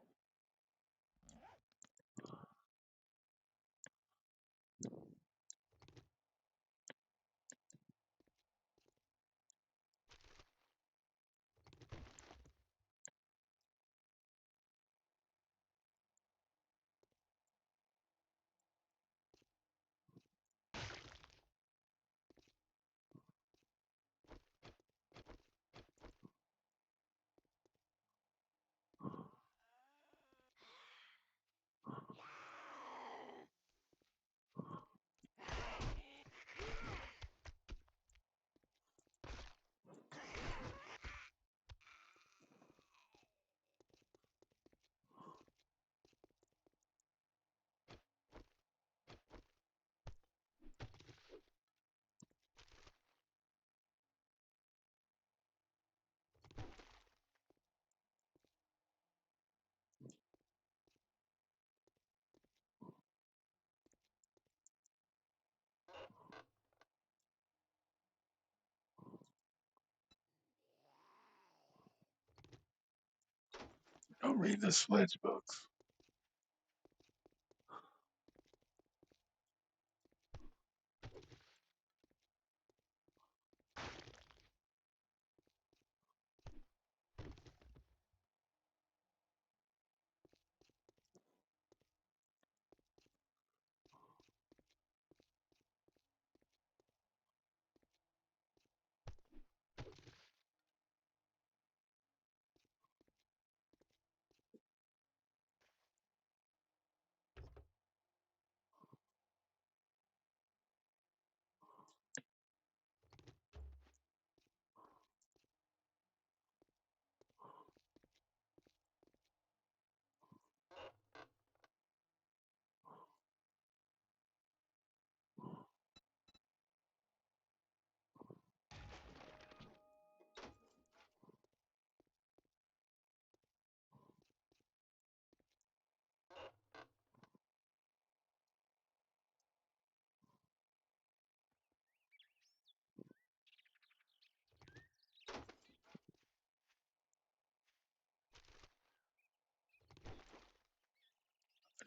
Don't read the sledge books.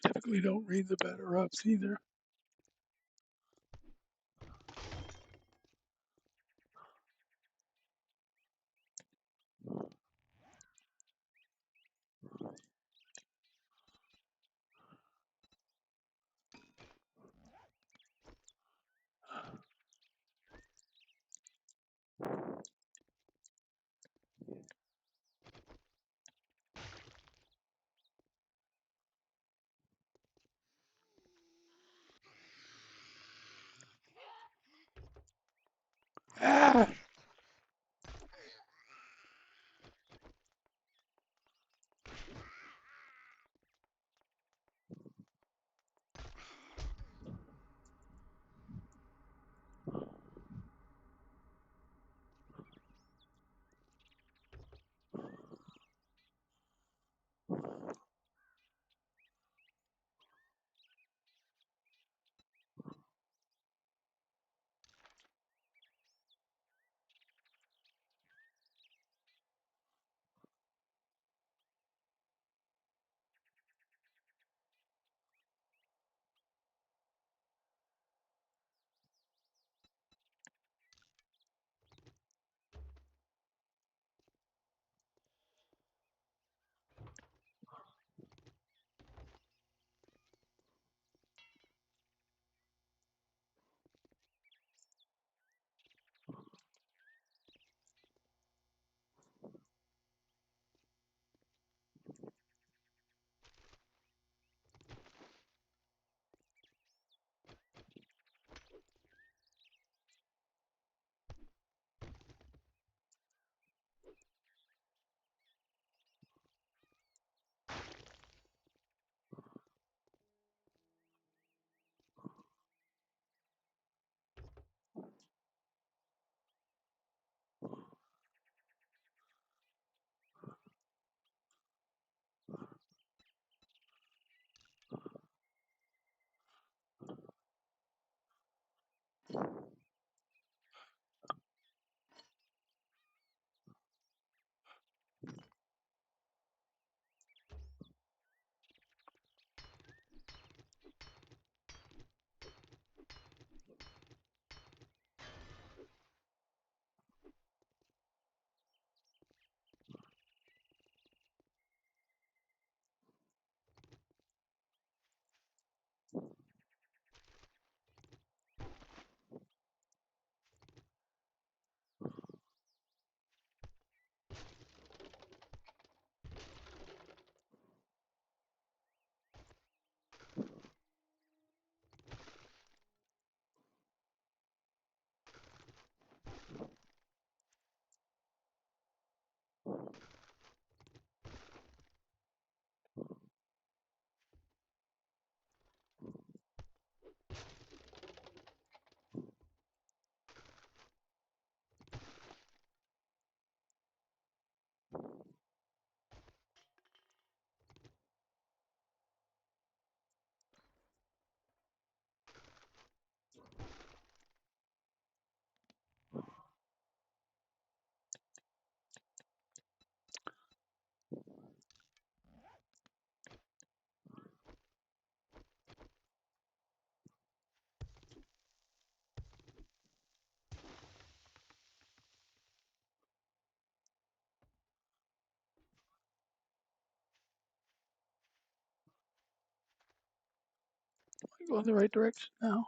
I typically don't read the better ups either. Go in the right direction now.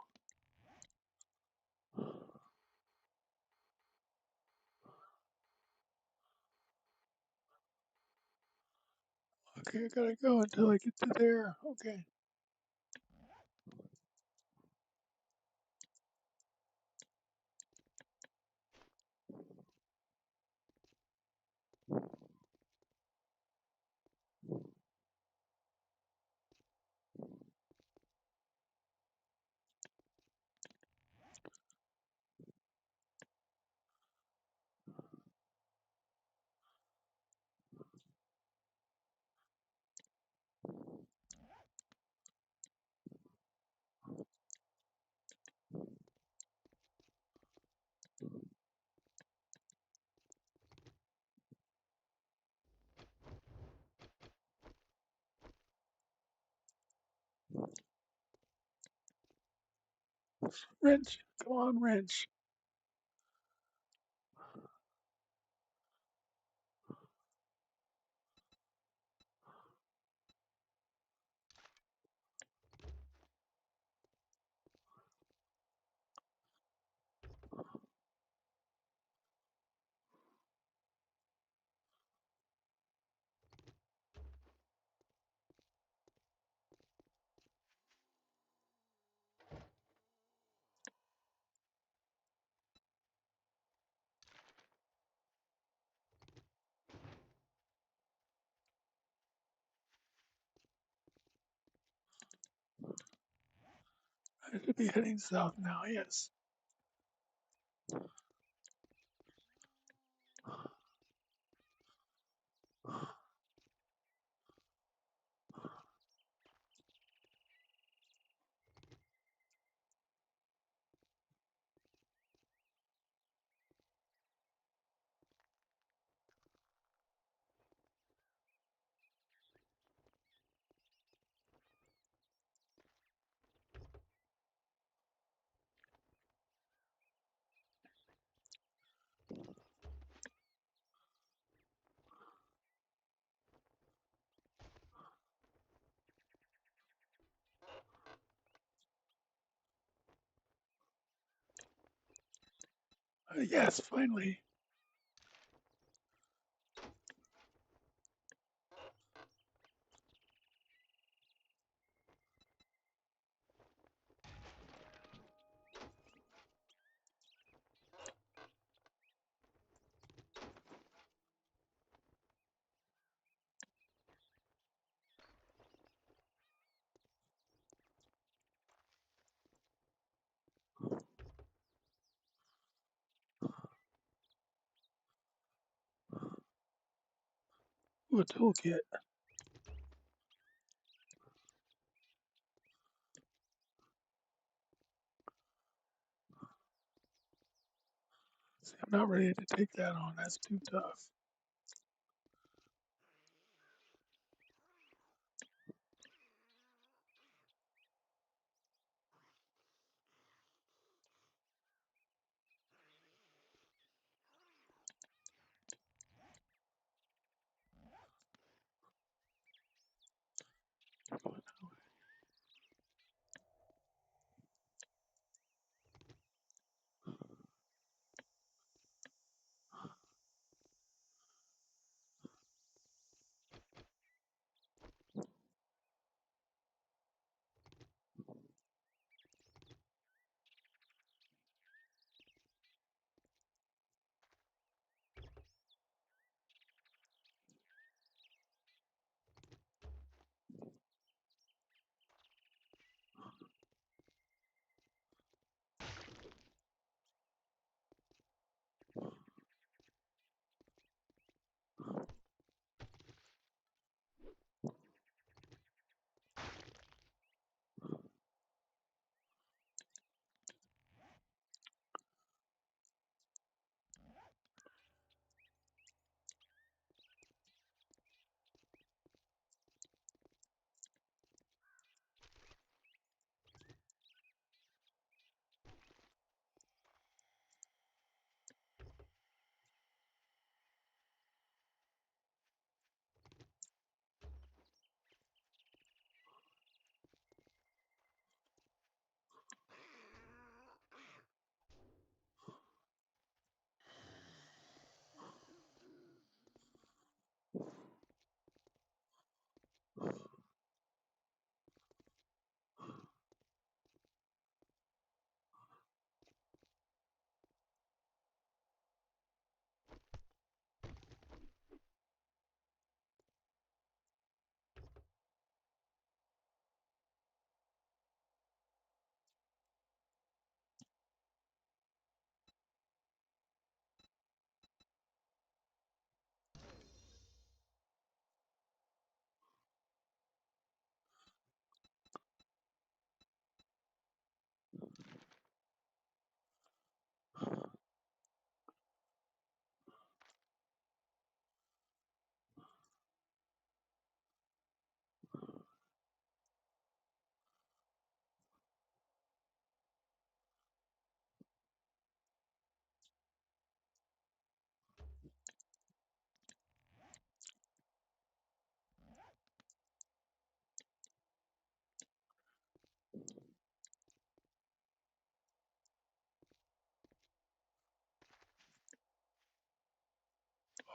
Okay, I gotta go until I get to there. Okay. Wrench. Come on, wrench. I should be heading south now, yes. Yes, finally. Ooh, a toolkit. See, I'm not ready to take that on. That's too tough.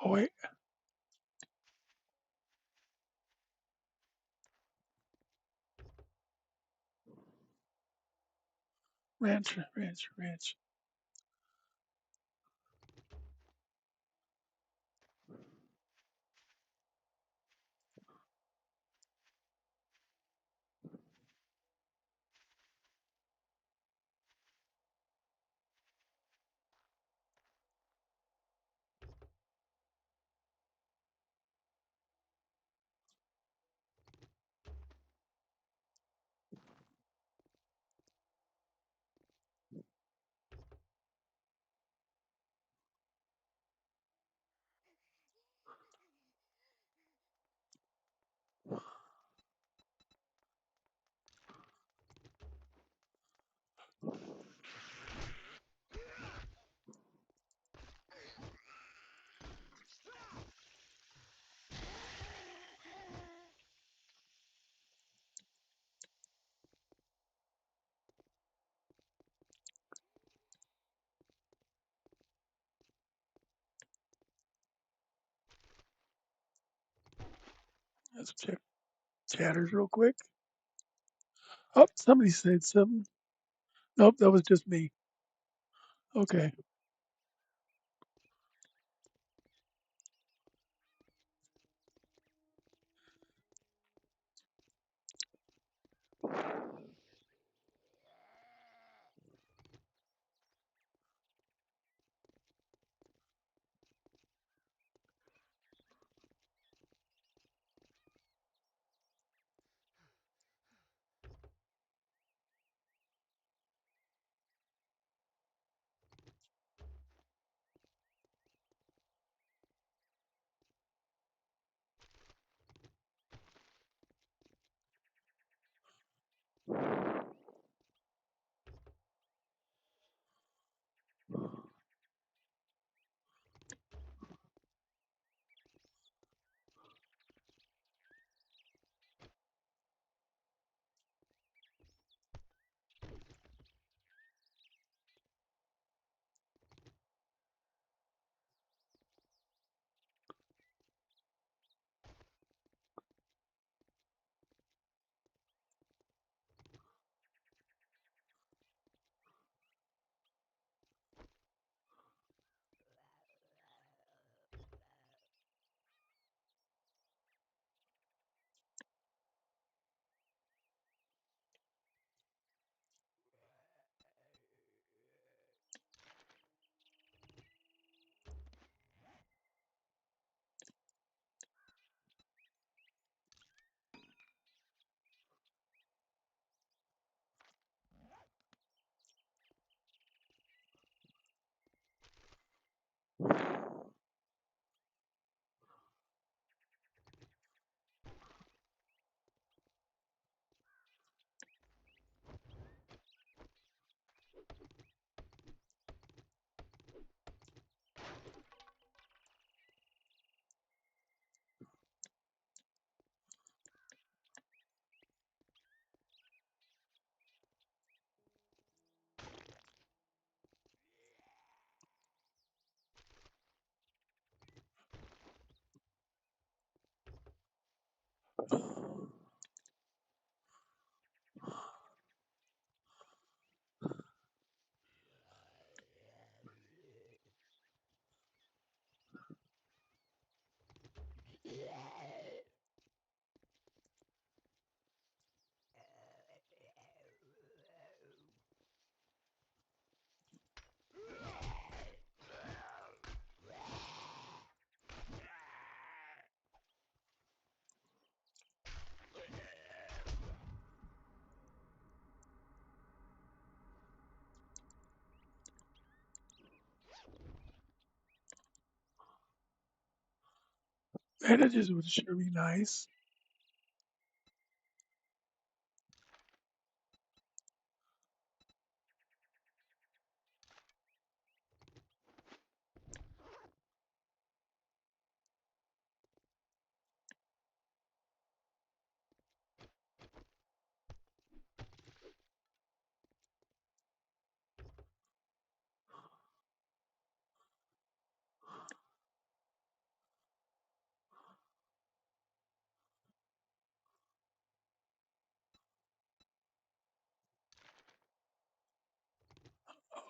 Oh wait, ranch, ranch, ranch. Let's check chatters real quick. Oh, somebody said something. Nope, that was just me. Okay. Bandages would sure be nice.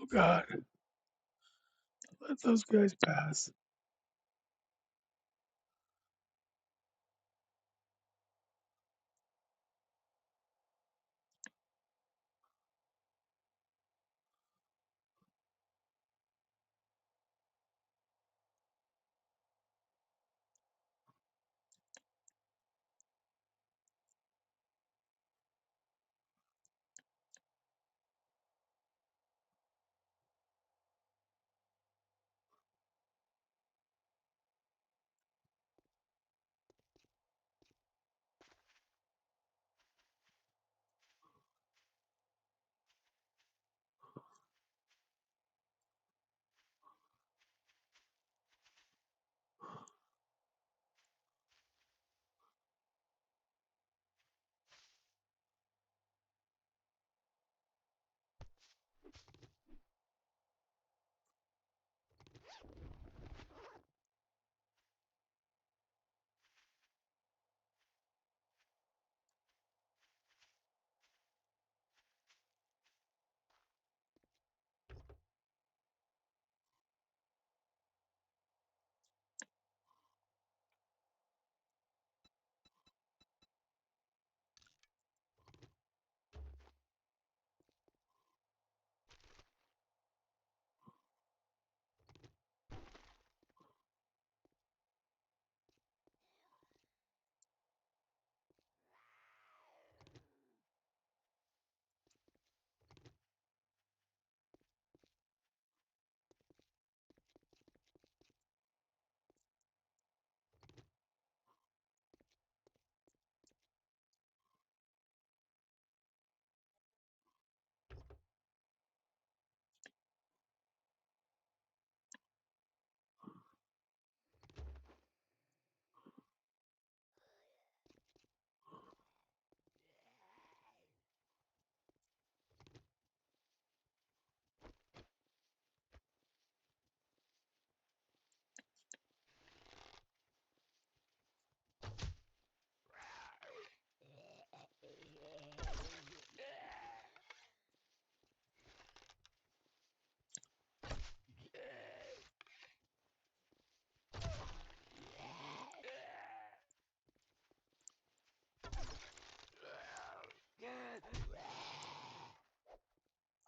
Oh God, let those guys pass.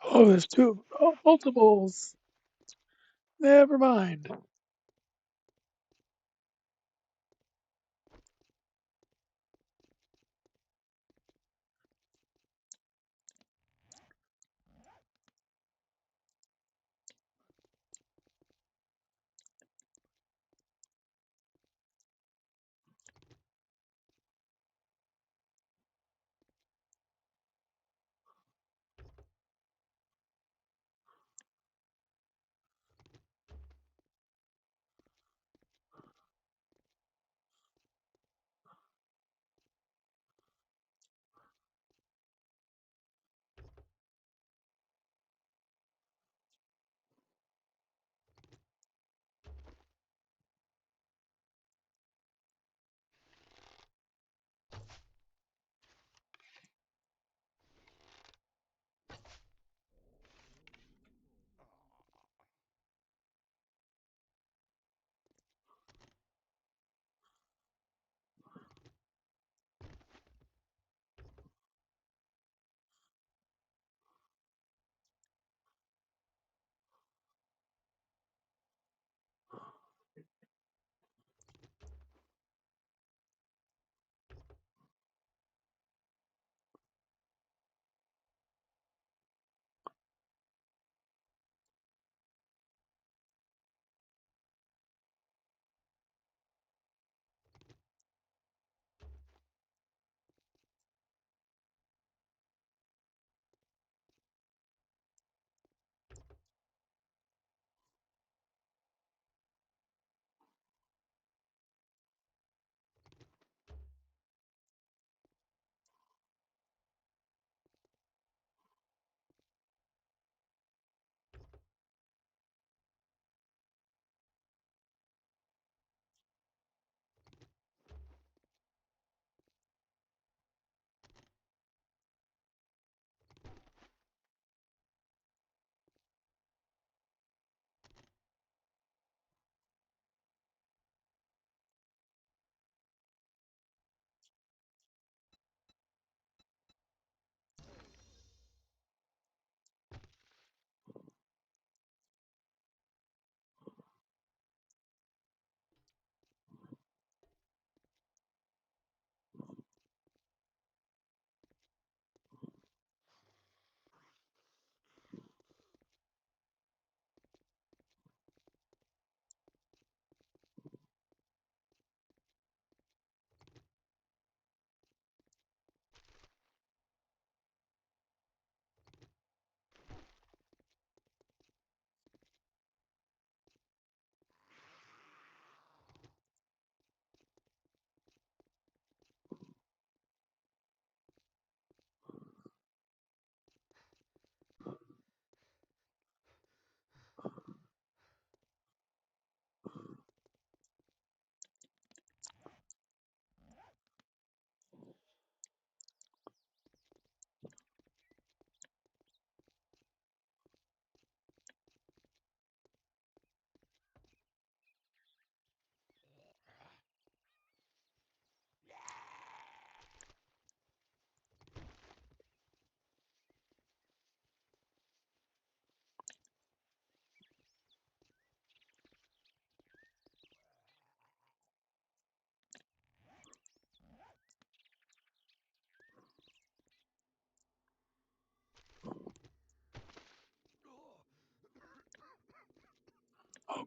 Oh, there's two. Oh, multiples. Never mind.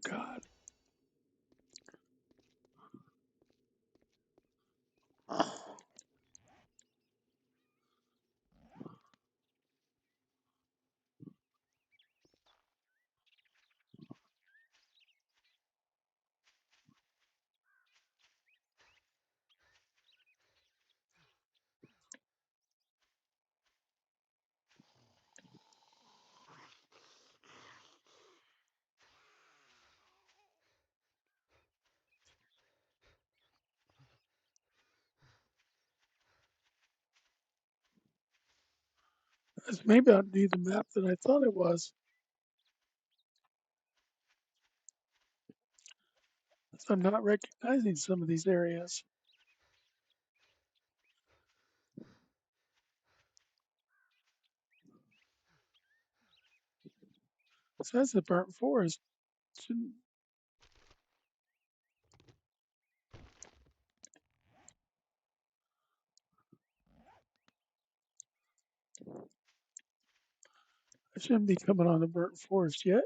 God. Maybe I'll need the map that I thought it was. I'm not recognizing some of these areas. It says the burnt forest. Shouldn't, I shouldn't be coming on the burnt forest yet.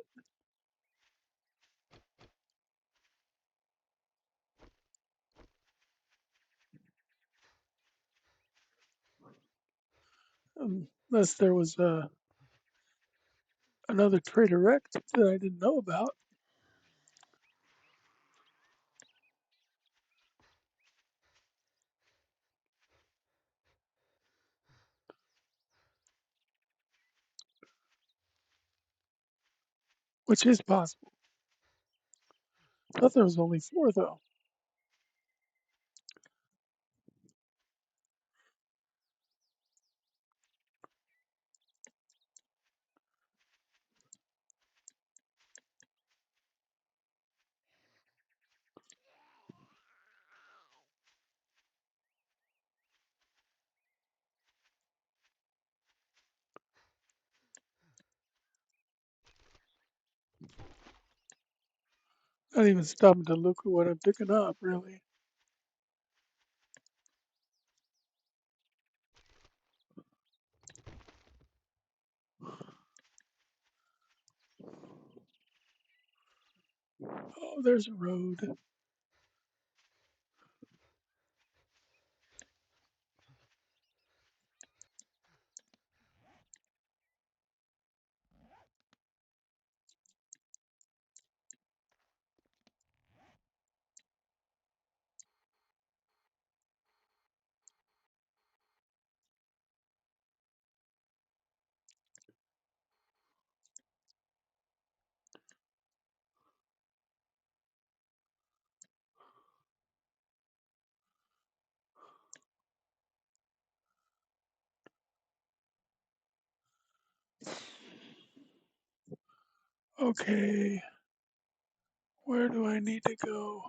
Unless there was another trader wreck that I didn't know about. Which is possible. I thought there was only 4 though. Not even stopping to look at what I'm picking up, really. Oh, there's a road. Okay, where do I need to go?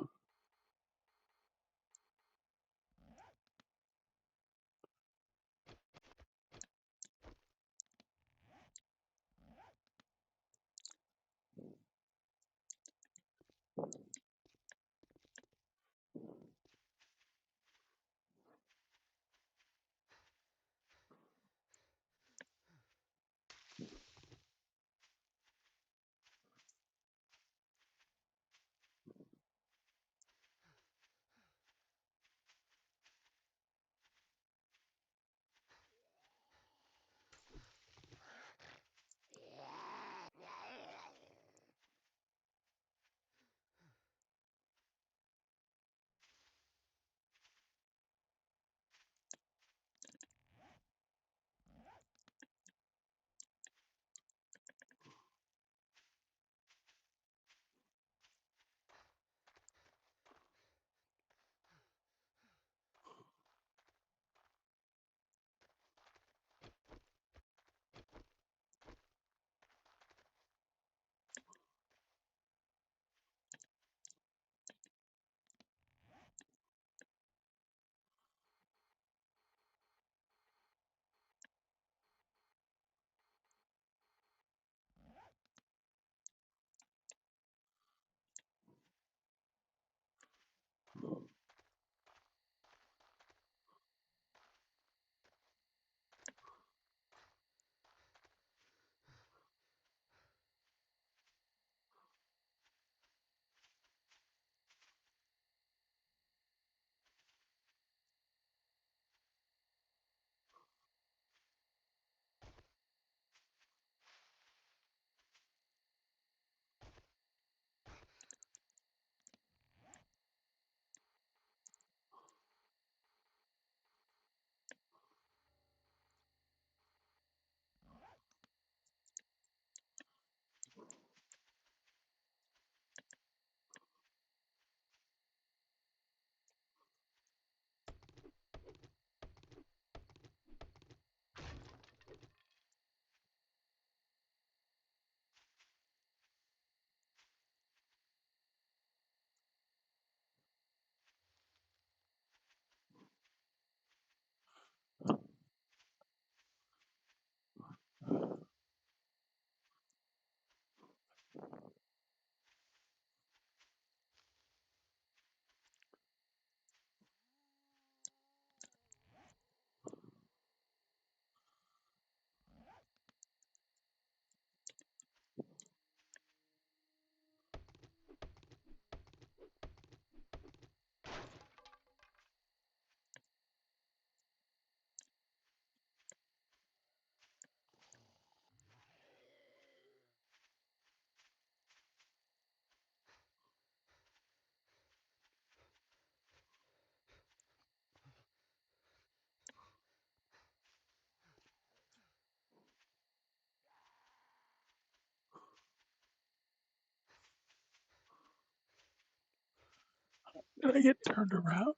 Did I get turned around?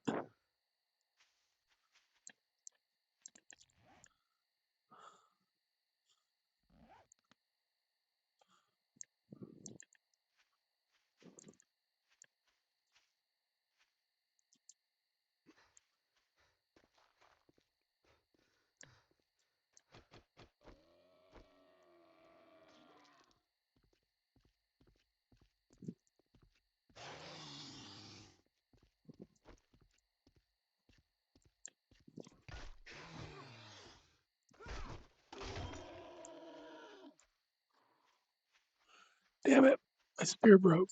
Damn it. My spear broke.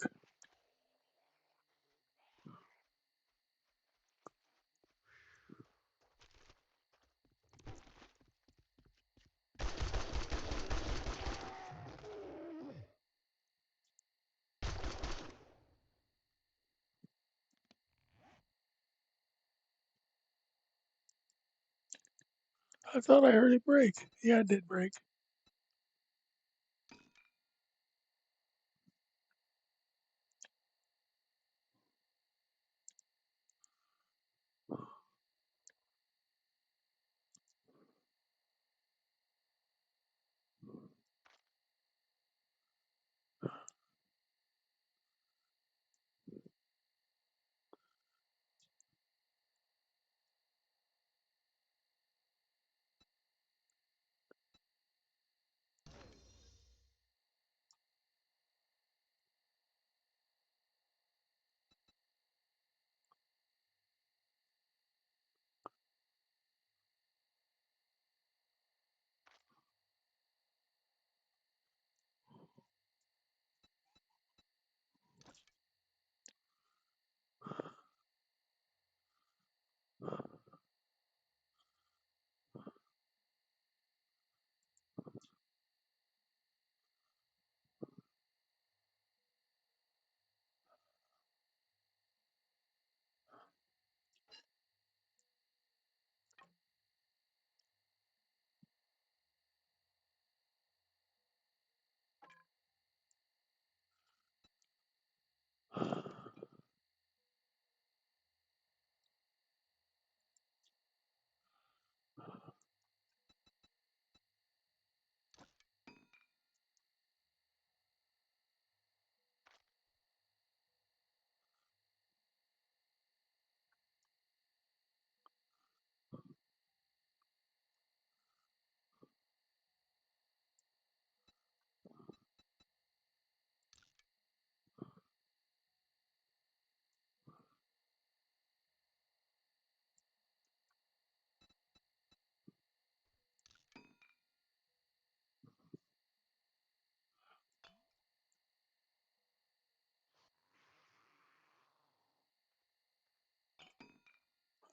I thought I heard it break. Yeah, it did break.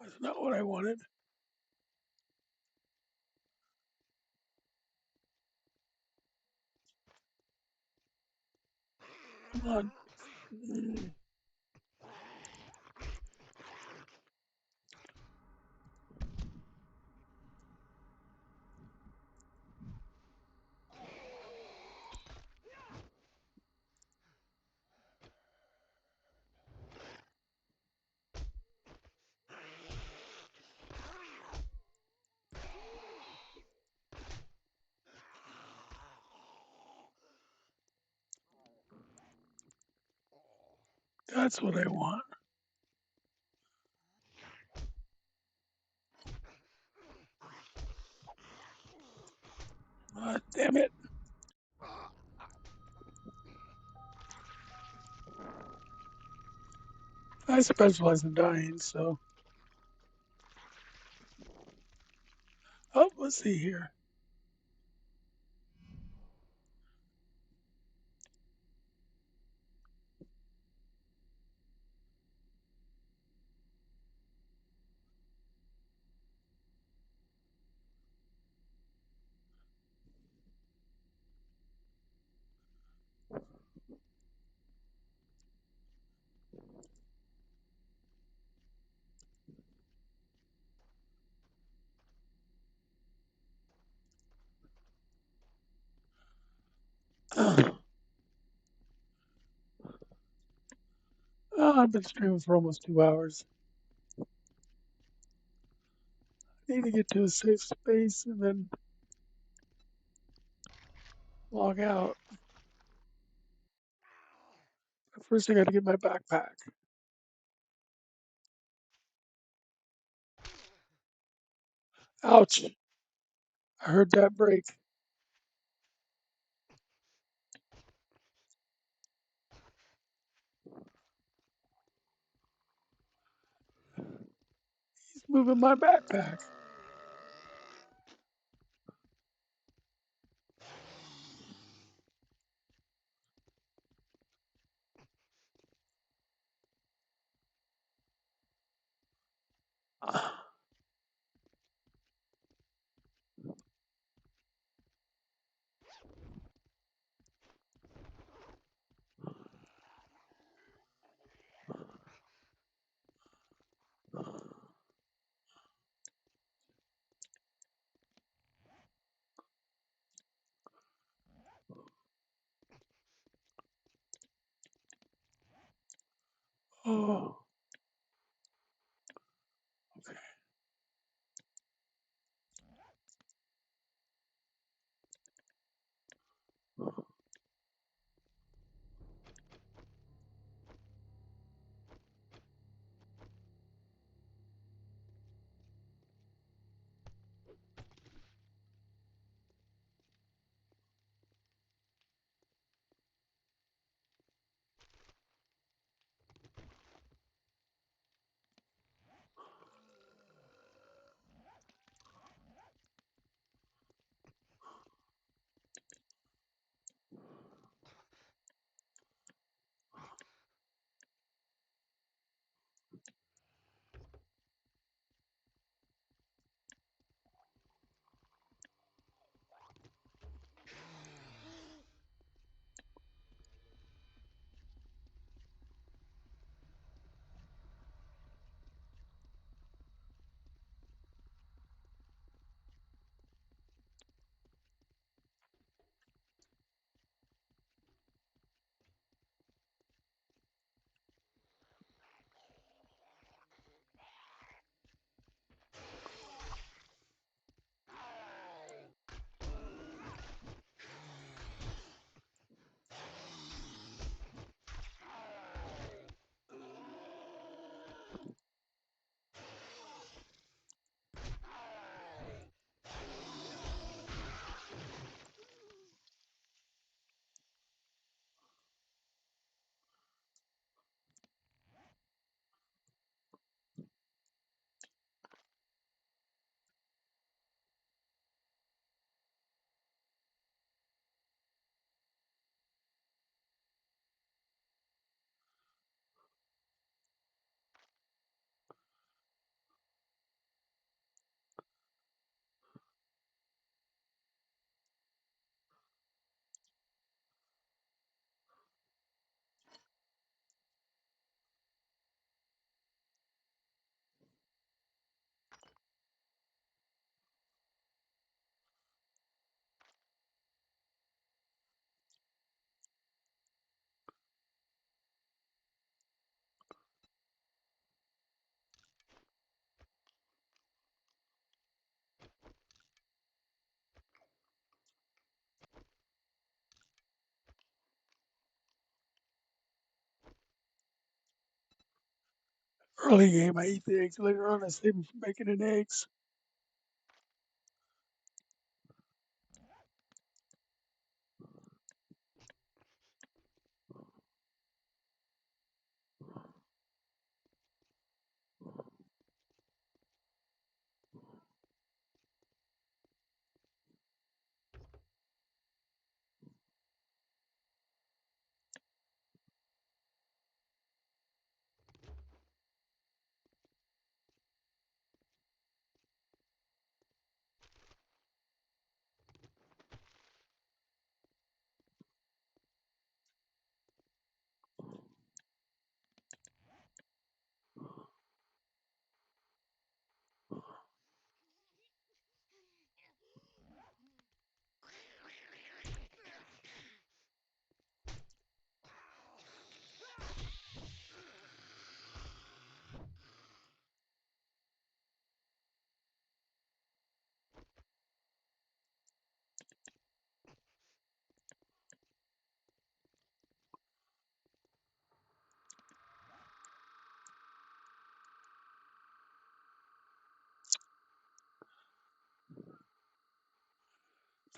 That's not what I wanted. Come on. Mm, that's what I want. Damn it. I specialize in dying, so. Oh, let's see here. I've been streaming for almost 2 hours. I need to get to a safe space and then log out. First, I got to get my backpack. Ouch! I heard that break. He's moving my backpack. Oh, okay. Early game, I eat the eggs. Later on, I save them for bacon and eggs.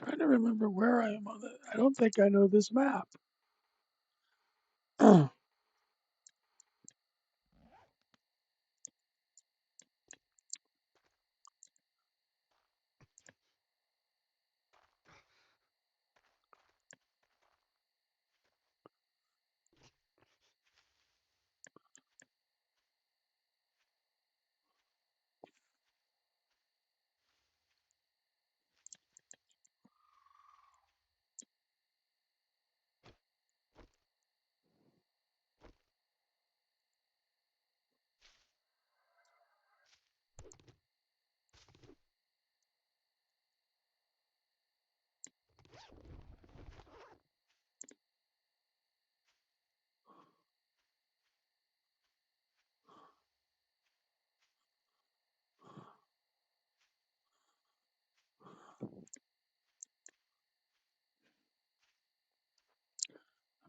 Trying to remember where I am on the. I don't think I know this map.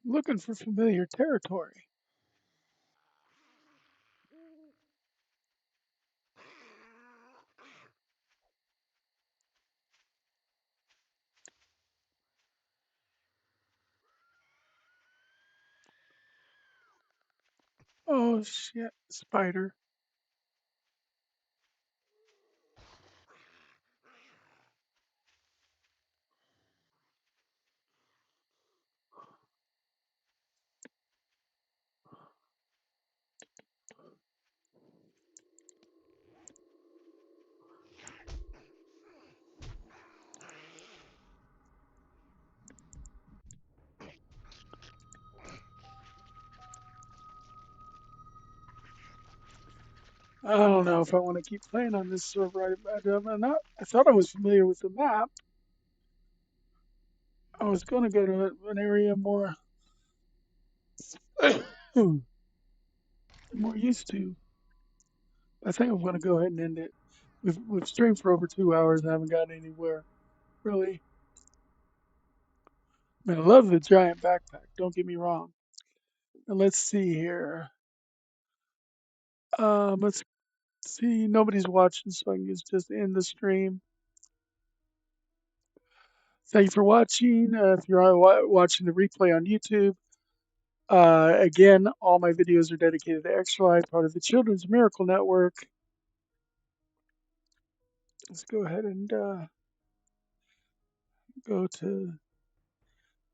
I'm looking for familiar territory. Oh shit, spider. I don't know if I want to keep playing on this server. I'm not. I thought I was familiar with the map. I was going to go to an area more more used to. I think I'm going to go ahead and end it. We've streamed for over 2 hours and haven't gotten anywhere really. I mean, I love the giant backpack. Don't get me wrong. And let's see here. Let's see. Nobody's watching, so I can just end the stream. Thank you for watching. If you're watching the replay on YouTube, again, all my videos are dedicated to Extra Life, part of the Children's Miracle Network. Let's go ahead and go to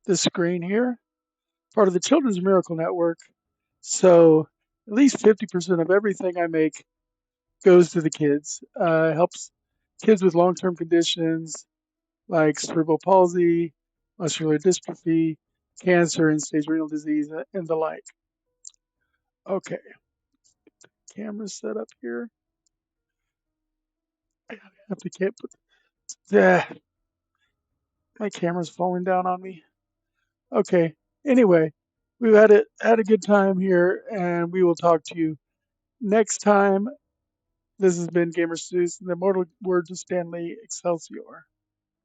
the screen here. Part of the Children's Miracle Network. So at least 50% of everything I make goes to the kids. Helps kids with long-term conditions like cerebral palsy, muscular dystrophy, cancer, and stage renal disease, and the like. Okay, camera set up here. I have to keep. Yeah, my camera's falling down on me. Okay. Anyway, we've had a good time here, and we will talk to you next time. This has been Gamer Zeus and the immortal words of Stanley Excelsior.